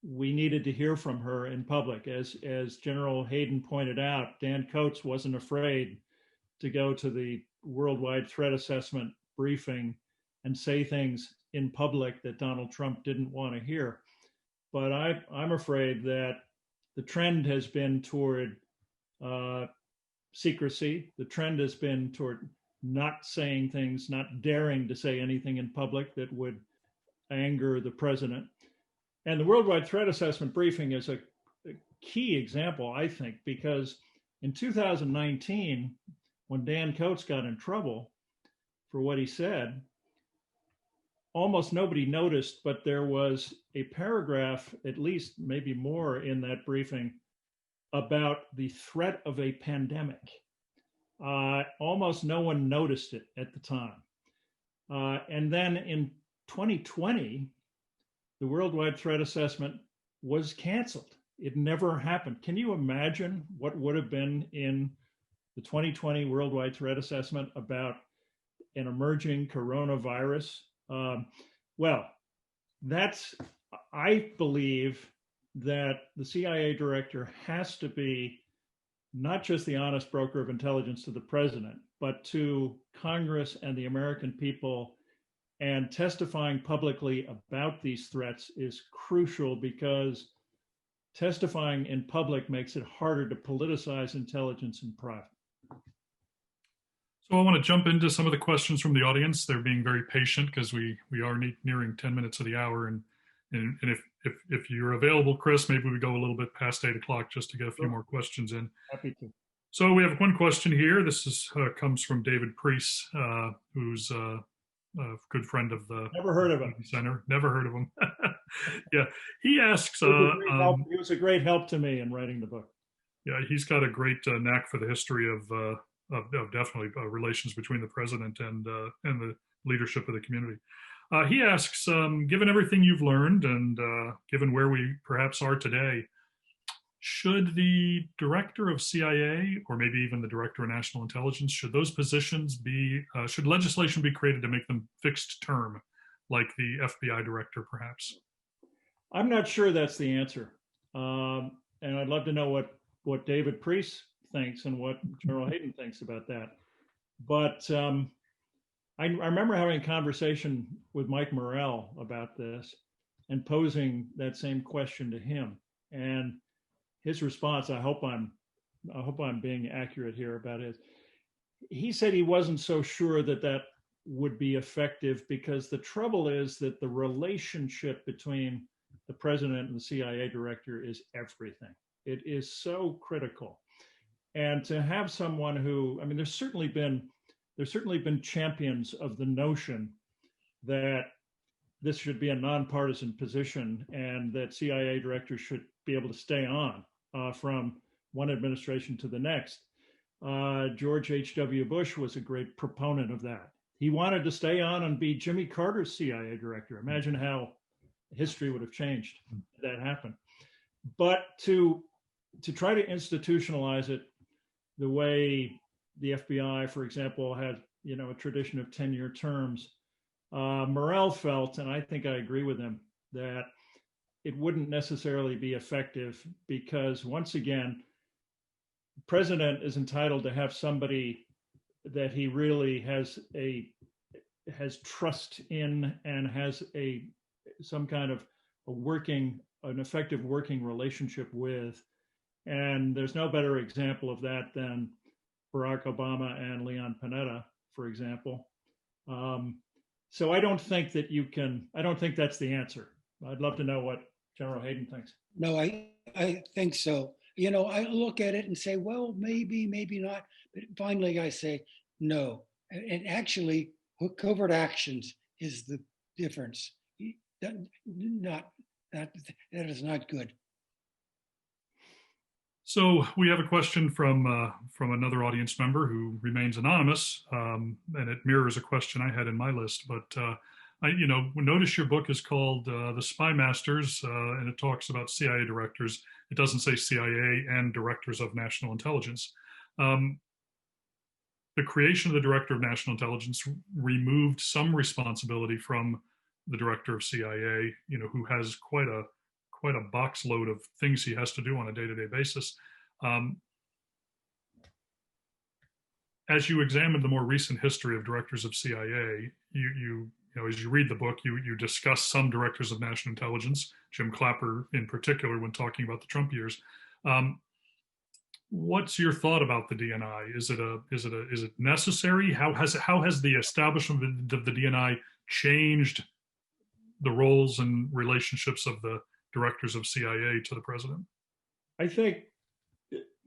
we needed to hear from her in public. As General Hayden pointed out, Dan Coats wasn't afraid to go to the worldwide threat assessment briefing and say things in public that Donald Trump didn't want to hear. But I'm afraid that the trend has been toward secrecy. The trend has been toward not saying things, not daring to say anything in public that would anger the president. And the worldwide threat assessment briefing is a key example, I think, because in 2019, when Dan Coats got in trouble for what he said, almost nobody noticed, but there was a paragraph, at least maybe more, in that briefing about the threat of a pandemic. Almost no one noticed it at the time. And then in 2020, the worldwide threat assessment was canceled. It never happened. Can you imagine what would have been in the 2020 worldwide threat assessment about an emerging coronavirus? Well, I believe that the CIA director has to be not just the honest broker of intelligence to the president, but to Congress and the American people. And testifying publicly about these threats is crucial, because testifying in public makes it harder to politicize intelligence in private. So I want to jump into some of the questions from the audience. They're being very patient because we are nearing 10 minutes of the hour. And if you're available, Chris, maybe we go a little bit past 8 o'clock just to get a few more questions in. Happy to. So we have one question here. This comes from David Priest, who's a good friend of the Never heard of him. Center. Never heard of him. Yeah, he asks. He was a great help to me in writing the book. Yeah, he's got a great knack for the history of definitely relations between the president and the leadership of the community. He asks, given everything you've learned and given where we perhaps are today, should the director of CIA, or maybe even the director of national intelligence, should those positions be, should legislation be created to make them fixed term, like the FBI director, perhaps? I'm not sure that's the answer. And I'd love to know what David Priest thinks and what General Hayden thinks about that. But I remember having a conversation with Mike Morrell about this and posing that same question to him. And his response, I hope I'm being accurate here about it. He said he wasn't so sure that would be effective, because the trouble is that the relationship between the president and the CIA director is everything. It is so critical. And to have someone who, I mean, there's certainly been champions of the notion that this should be a nonpartisan position and that CIA directors should be able to stay on from one administration to the next. George H.W. Bush was a great proponent of that. He wanted to stay on and be Jimmy Carter's CIA director. Imagine how history would have changed if that happened. But to try to institutionalize it the way the FBI, for example, had a tradition of 10-year terms, Morrell felt, and I think I agree with him, that it wouldn't necessarily be effective because, once again, the president is entitled to have somebody that he really has trust in and has some kind of an effective working relationship with. And there's no better example of that than Barack Obama and Leon Panetta, for example. So I don't think that's the answer. I'd love to know what General Hayden thinks. No, I think so. You know, I look at it and say, well, maybe, maybe not. But finally, I say no. And actually, covert actions is the difference. That is not good. So we have a question from another audience member who remains anonymous, and it mirrors a question I had in my list. But I notice your book is called The Spymasters, and it talks about CIA directors. It doesn't say CIA and directors of national intelligence. The creation of the director of national intelligence removed some responsibility from the director of CIA, who has quite a box load of things he has to do on a day-to-day basis. As you examine the more recent history of directors of CIA, as you read the book, you discuss some directors of national intelligence, Jim Clapper in particular, when talking about the Trump years. What's your thought about the DNI? Is it necessary? How has the establishment of the DNI changed the roles and relationships of the directors of CIA to the president? I think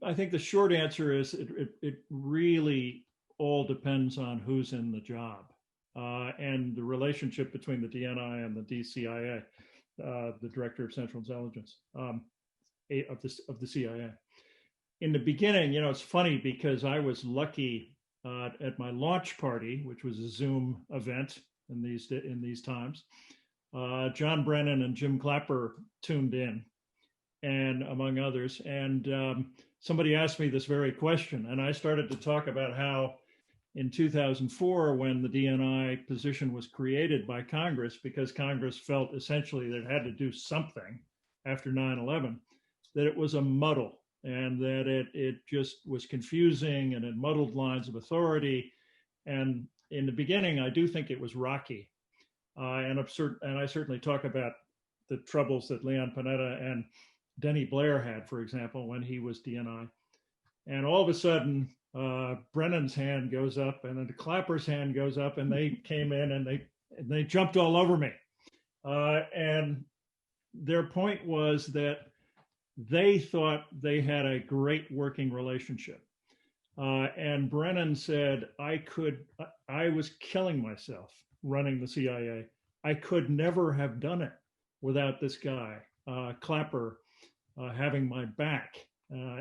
the short answer is it really all depends on who's in the job, and the relationship between the DNI and the DCIA, the Director of Central Intelligence of the CIA. In the beginning, it's funny because I was lucky at my launch party, which was a Zoom event in these times. John Brennan and Jim Clapper tuned in, and among others. And somebody asked me this very question, and I started to talk about how in 2004, when the DNI position was created by Congress, because Congress felt essentially that it had to do something after 9/11, that it was a muddle and that it just was confusing and it muddled lines of authority. And in the beginning, I do think it was rocky. And I certainly talk about the troubles that Leon Panetta and Denny Blair had, for example, when he was DNI. And all of a sudden, Brennan's hand goes up, and then Clapper's hand goes up, and they came in and they jumped all over me. And their point was that they thought they had a great working relationship. And Brennan said, I was killing myself running the CIA. I could never have done it without this guy, Clapper, having my back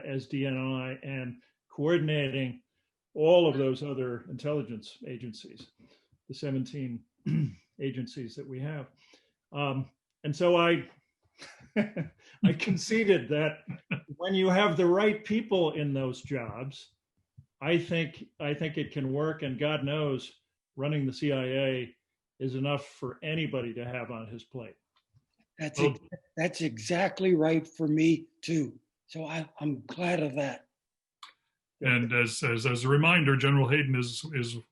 as DNI and coordinating all of those other intelligence agencies, the 17 agencies that we have. And so I conceded that when you have the right people in those jobs, I think it can work, and God knows running the CIA is enough for anybody to have on his plate. That's exactly right for me too. So I'm glad of that. And as a reminder, General Hayden is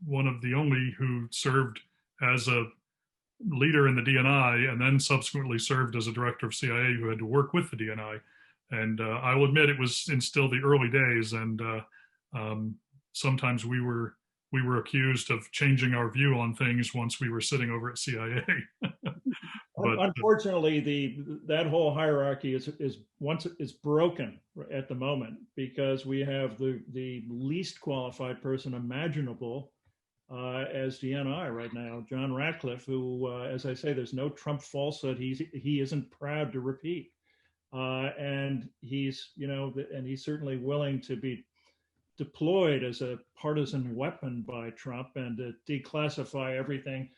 one of the only who served as a leader in the DNI and then subsequently served as a director of CIA who had to work with the DNI. And I will admit it was in still the early days, and sometimes we were accused of changing our view on things once we were sitting over at CIA. But, unfortunately, that whole hierarchy is broken at the moment, because we have the least qualified person imaginable as DNI right now, John Ratcliffe, who, as I say, there's no Trump falsehood he isn't proud to repeat, and he's certainly willing to be deployed as a partisan weapon by Trump and to declassify everything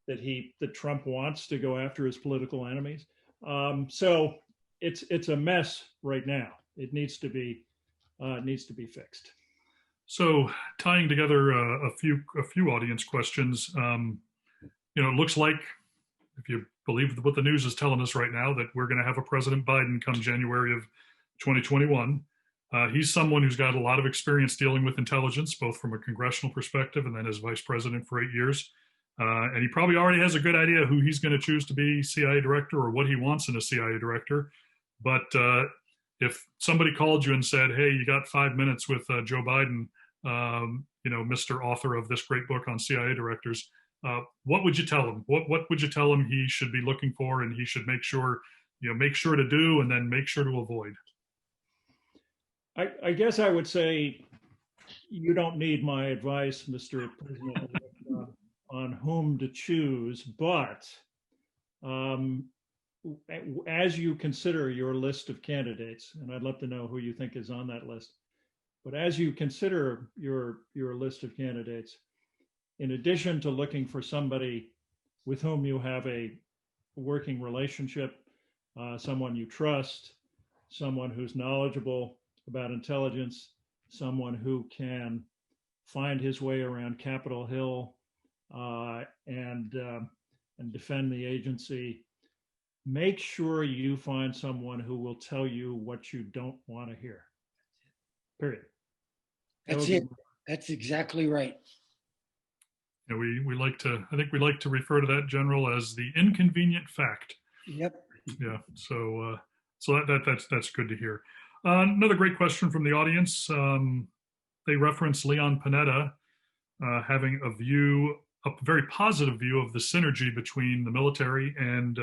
that Trump wants to go after his political enemies. So it's a mess right now. It needs to be fixed. So tying together a few audience questions, it looks like if you believe what the news is telling us right now, that we're going to have a President Biden come January of 2021. He's someone who's got a lot of experience dealing with intelligence, both from a congressional perspective and then as vice president for 8 years. And he probably already has a good idea who he's going to choose to be CIA director or what he wants in a CIA director. But if somebody called you and said, hey, you got 5 minutes with Joe Biden, Mr. Author of this great book on CIA directors, what would you tell him? What would you tell him he should be looking for and he should make sure to do and then make sure to avoid? I guess I would say you don't need my advice, Mr. President, on whom to choose, but as you consider your list of candidates, and I'd love to know who you think is on that list, but as you consider your list of candidates, in addition to looking for somebody with whom you have a working relationship, someone you trust, someone who's knowledgeable about intelligence, someone who can find his way around Capitol Hill and defend the agency, make sure you find someone who will tell you what you don't want to hear. Period. That's it. That's exactly right. We like to refer to that, General, as the inconvenient fact. Yep. Yeah. So that's good to hear. Another great question from the audience. They reference Leon Panetta having a very positive view of the synergy between the military and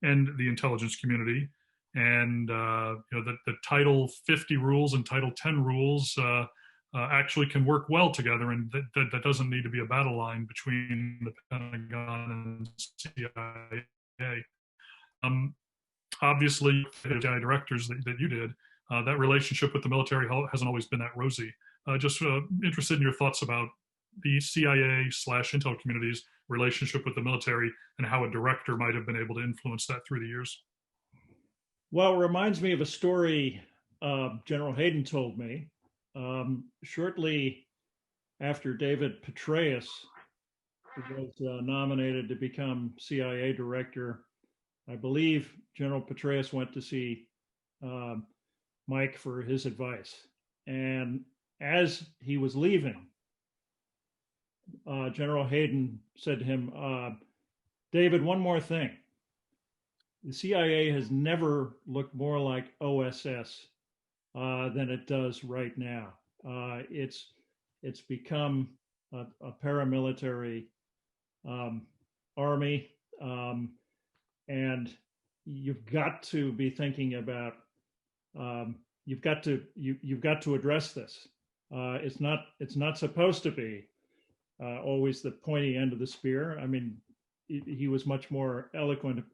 the intelligence community, and the Title 50 rules and Title 10 rules actually can work well together, and that doesn't need to be a battle line between the Pentagon and CIA. Obviously, the CIA directors that you did, that relationship with the military hasn't always been that rosy. Just interested in your thoughts about the CIA/intel community's relationship with the military and how a director might have been able to influence that through the years. Well, it reminds me of a story General Hayden told me. Shortly after David Petraeus was nominated to become CIA director, I believe General Petraeus went to see Mike for his advice. And as he was leaving, General Hayden said to him, David, one more thing. The CIA has never looked more like OSS than it does right now. It's become a paramilitary army, and you've got to be thinking about you've got to address this. It's not supposed to be always the pointy end of the spear. I mean, he was much more eloquent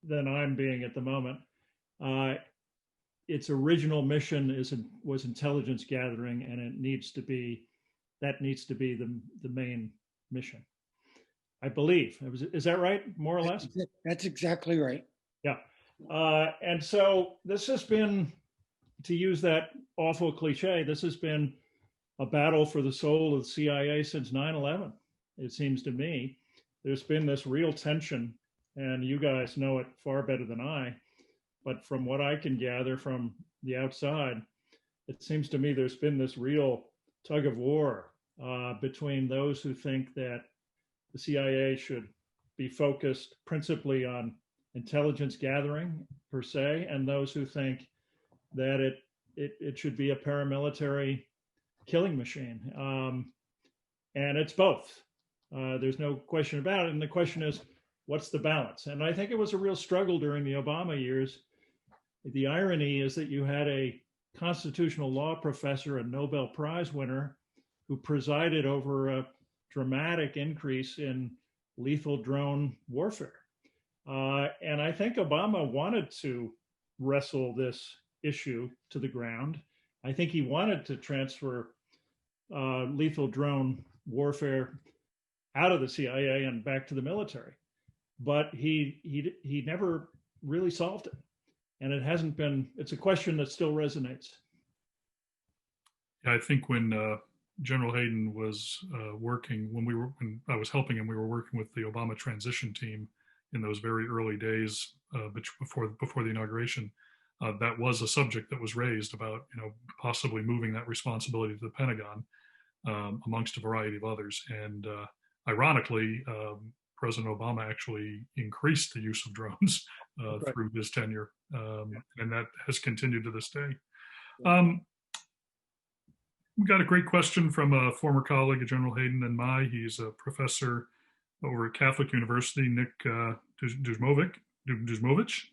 than I'm being at the moment. Its original mission was intelligence gathering, and that needs to be the main mission. I believe. Is that right? More or less? That's exactly right. Yeah. And so this has been, to use that awful cliche, this has been a battle for the soul of the CIA since 9/11. It seems to me there's been this real tension, and you guys know it far better than I, but from what I can gather from the outside, it seems to me there's been this real tug of war between those who think that the CIA should be focused principally on intelligence gathering per se, and those who think that it should be a paramilitary killing machine. And it's both. There's no question about it. And the question is, what's the balance? And I think it was a real struggle during the Obama years. The irony is that you had a constitutional law professor, a Nobel Prize winner, who presided over a dramatic increase in lethal drone warfare. And I think Obama wanted to wrestle this issue to the ground. I think he wanted to transfer lethal drone warfare out of the CIA and back to the military, but he never really solved it, and it hasn't been. It's a question that still resonates. Yeah, I think when General Hayden was working, when I was helping him, we were working with the Obama transition team, in those very early days before the inauguration, that was a subject that was raised about, possibly moving that responsibility to the Pentagon, amongst a variety of others. And ironically, President Obama actually increased the use of drones Right. through his tenure, and that has continued to this day. We got a great question from a former colleague of General Hayden and my. He's a professor over at Catholic University, Nick Duzmovic. I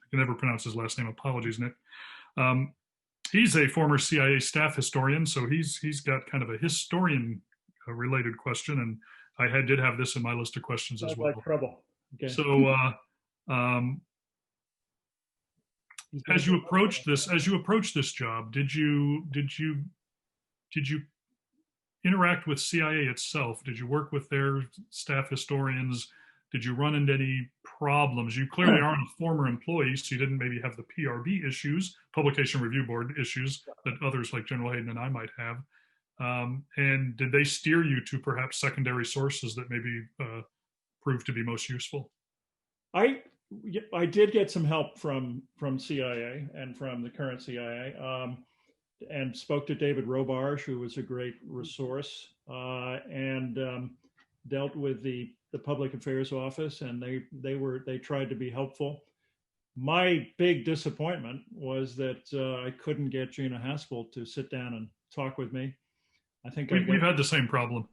can never pronounce his last name. Apologies, Nick. He's a former CIA staff historian, so he's got kind of a historian-related question, and I did have this in my list of questions as well. Like trouble. Okay. So, as you approach this job, did you interact with CIA itself? Did you work with their staff historians? Did you run into any problems? You clearly aren't a former employee, so you didn't maybe have the PRB issues, Publication Review Board issues, that others like General Hayden and I might have. And did they steer you to perhaps secondary sources that maybe proved to be most useful? I did get some help from CIA and from the current CIA, and spoke to David Robarge, who was a great resource, and dealt with the Public Affairs Office, and they tried to be helpful. My big disappointment was that I couldn't get Gina Haspel to sit down and talk with me. I think we've had the same problem.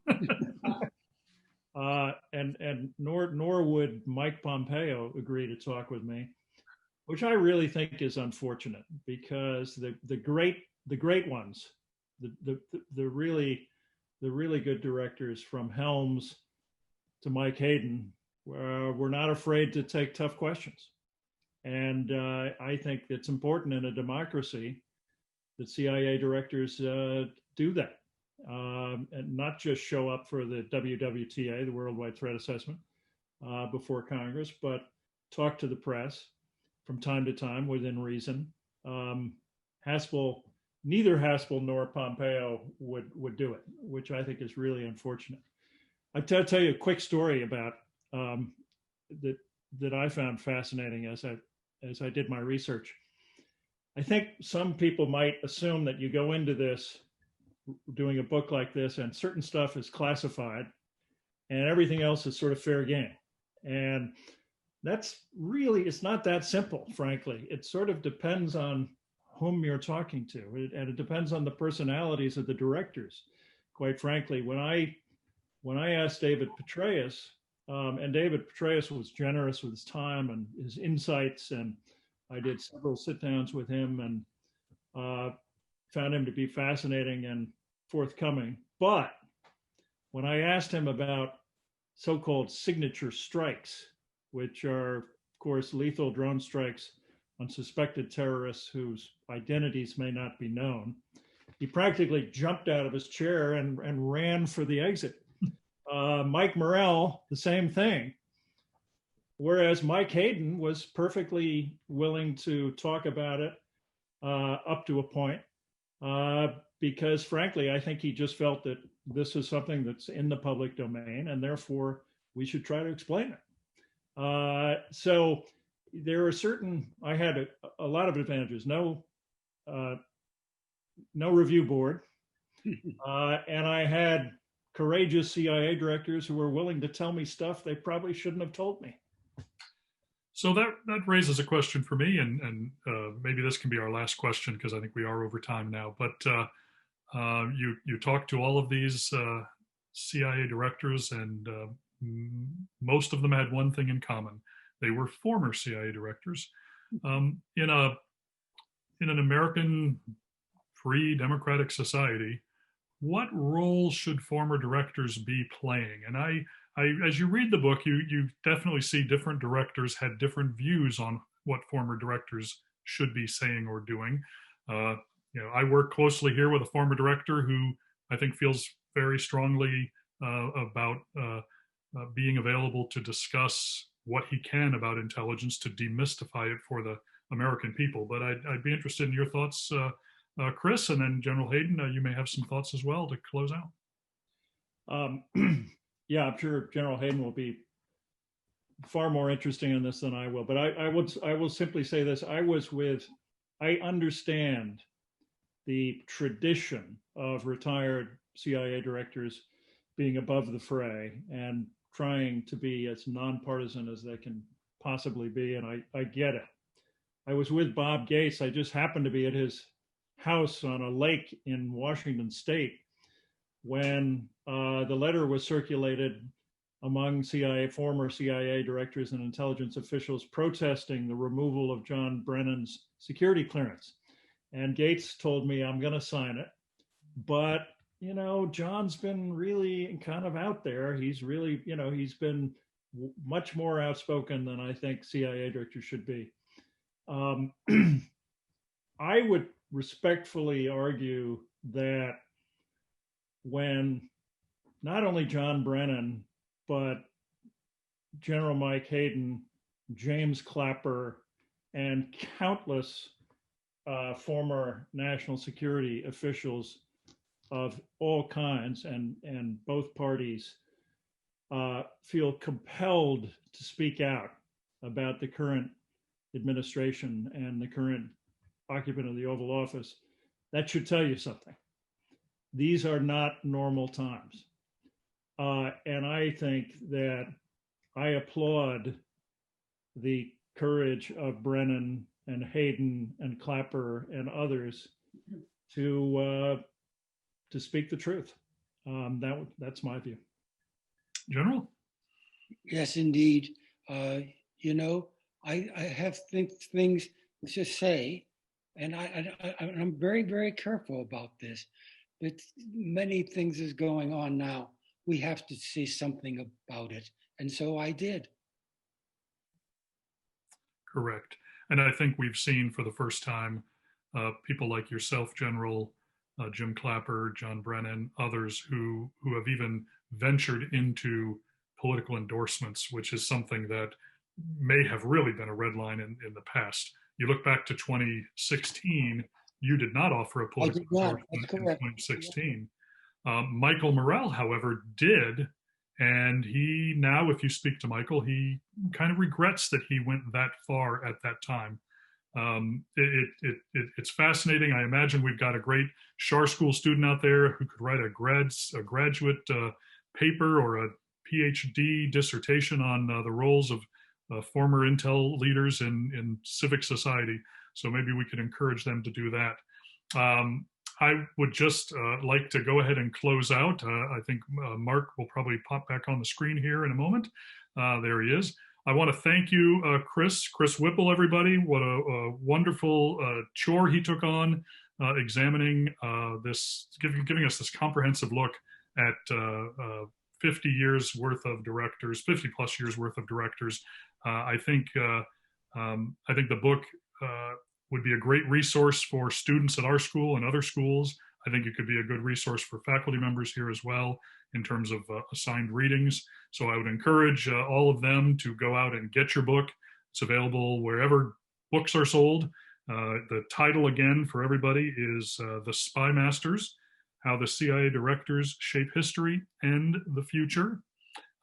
And nor would Mike Pompeo agree to talk with me, which I really think is unfortunate, because the great ones, the really good directors, from Helms to Mike Hayden, were not afraid to take tough questions. And I think it's important in a democracy that CIA directors do that, and not just show up for the WWTA, the Worldwide Threat Assessment, before Congress, but talk to the press from time to time within reason. Neither Haspel nor Pompeo would do it, which I think is really unfortunate. I'll tell you a quick story about that I found fascinating as I did my research. I think some people might assume that you go into this doing a book like this and certain stuff is classified and everything else is sort of fair game. And that's really, it's not that simple, frankly. It sort of depends on whom you're talking to, and it depends on the personalities of the directors. Quite frankly, when I asked David Petraeus, and David Petraeus was generous with his time and his insights, and I did several sit-downs with him and found him to be fascinating and forthcoming. But when I asked him about so-called signature strikes, which are, of course, lethal drone strikes on suspected terrorists whose identities may not be known, he practically jumped out of his chair and ran for the exit. Mike Morrell, the same thing. Whereas Mike Hayden was perfectly willing to talk about it up to a point, because frankly, I think he just felt that this is something that's in the public domain, and therefore we should try to explain it. So there are I had a lot of advantages. No review board, and I had courageous CIA directors who were willing to tell me stuff they probably shouldn't have told me. So that raises a question for me, and maybe this can be our last question, because I think we are over time now. But you talked to all of these CIA directors, and most of them had one thing in common: they were former CIA directors. In an American free democratic society, what role should former directors be playing? And I as you read the book, you definitely see different directors had different views on what former directors should be saying or doing. I work closely here with a former director who I think feels very strongly about being available to discuss what he can about intelligence, to demystify it for the American people. But I'd be interested in your thoughts, Chris, and then General Hayden, you may have some thoughts as well to close out. Yeah, I'm sure General Hayden will be far more interesting on this than I will, but I will simply say this. I understand the tradition of retired CIA directors being above the fray and trying to be as nonpartisan as they can possibly be. And I get it. I was with Bob Gates. I just happened to be at his house on a lake in Washington State when the letter was circulated among former CIA directors and intelligence officials protesting the removal of John Brennan's security clearance. And Gates told me, I'm going to sign it. But, John's been really kind of out there. He's really, he's been much more outspoken than I think CIA directors should be. I would respectfully argue that when not only John Brennan, but General Mike Hayden, James Clapper, and countless former national security officials of all kinds and both parties feel compelled to speak out about the current administration and the current occupant of the Oval Office, that should tell you something. These are not normal times. And I think that I applaud the courage of Brennan and Hayden and Clapper and others to speak the truth. That's my view. General? Yes, indeed. I have things to say, and I'm very, very careful about this. But many things is going on now. We have to say something about it. And so I did. Correct. And I think we've seen for the first time people like yourself, General, Jim Clapper, John Brennan, others who have even ventured into political endorsements, which is something that may have really been a red line in the past. You look back to 2016, you did not offer a political endorsement in 2016. Michael Morrell, however, did. And he now, if you speak to he kind of regrets that he went that far at that time. It's fascinating. I imagine we've got a great Schar School student out there who could write a graduate paper or a PhD dissertation on the roles of former Intel leaders in civic society. So maybe we could encourage them to do that. I would just like to go ahead and close out. I think Mark will probably pop back on the screen here in a moment. There he is. I want to thank you, Chris Whipple, everybody. What a wonderful chore he took on examining this, giving us this comprehensive look at 50 years worth of directors, 50 plus years worth of directors. I think the book would be a great resource for students at our school and other schools. I think it could be a good resource for faculty members here as well in terms of assigned readings. So I would encourage all of them to go out and get your book. It's available wherever books are sold. The title again for everybody is The Spymasters, How the CIA Directors Shape History and the Future.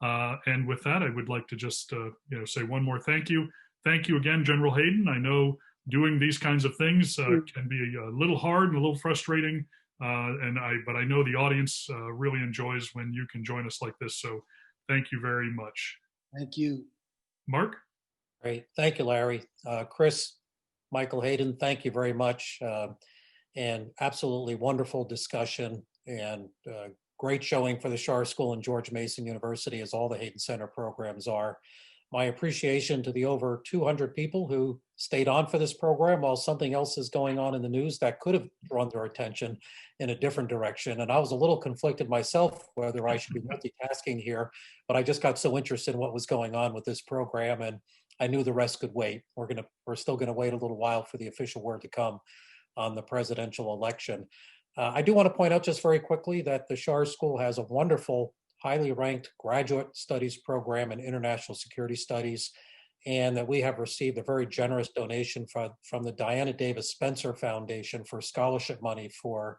And with that, I would like to just say one more thank you. Thank you again, General Hayden. I know doing these kinds of things can be a little hard and a little frustrating, but I know the audience really enjoys when you can join us like this. So thank you very much. Thank you. Mark? Great. Thank you, Larry. Chris, Michael Hayden, thank you very much. And absolutely wonderful discussion and great showing for the Schar School and George Mason University, as all the Hayden Center programs are. My appreciation to the over 200 people who stayed on for this program while something else is going on in the news that could have drawn their attention in a different direction. And I was a little conflicted myself whether I should be multitasking here, but I just got so interested in what was going on with this program, and I knew the rest could wait. We're still gonna wait a little while for the official word to come on the presidential election. I do want to point out just very quickly that the Schar School has a wonderful, highly ranked graduate studies program in international security studies, and that we have received a very generous donation from the Diana Davis Spencer Foundation for scholarship money for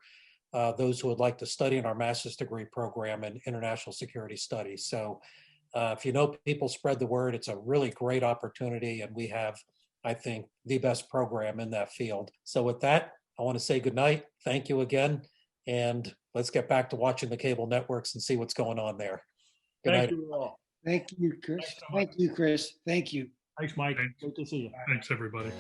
those who would like to study in our master's degree program in international security studies. So If you know people, spread the word. It's a really great opportunity, and we have, I think, the best program in that field. So with that, I want to say good night. Thank you again, and let's get back to watching the cable networks and see what's going on there. Good night. Thank you all. Thank you, Chris. Thanks so much. Thank you, Chris. Thank you. Thanks, Mike. Thanks. Good to see you. Thanks, everybody.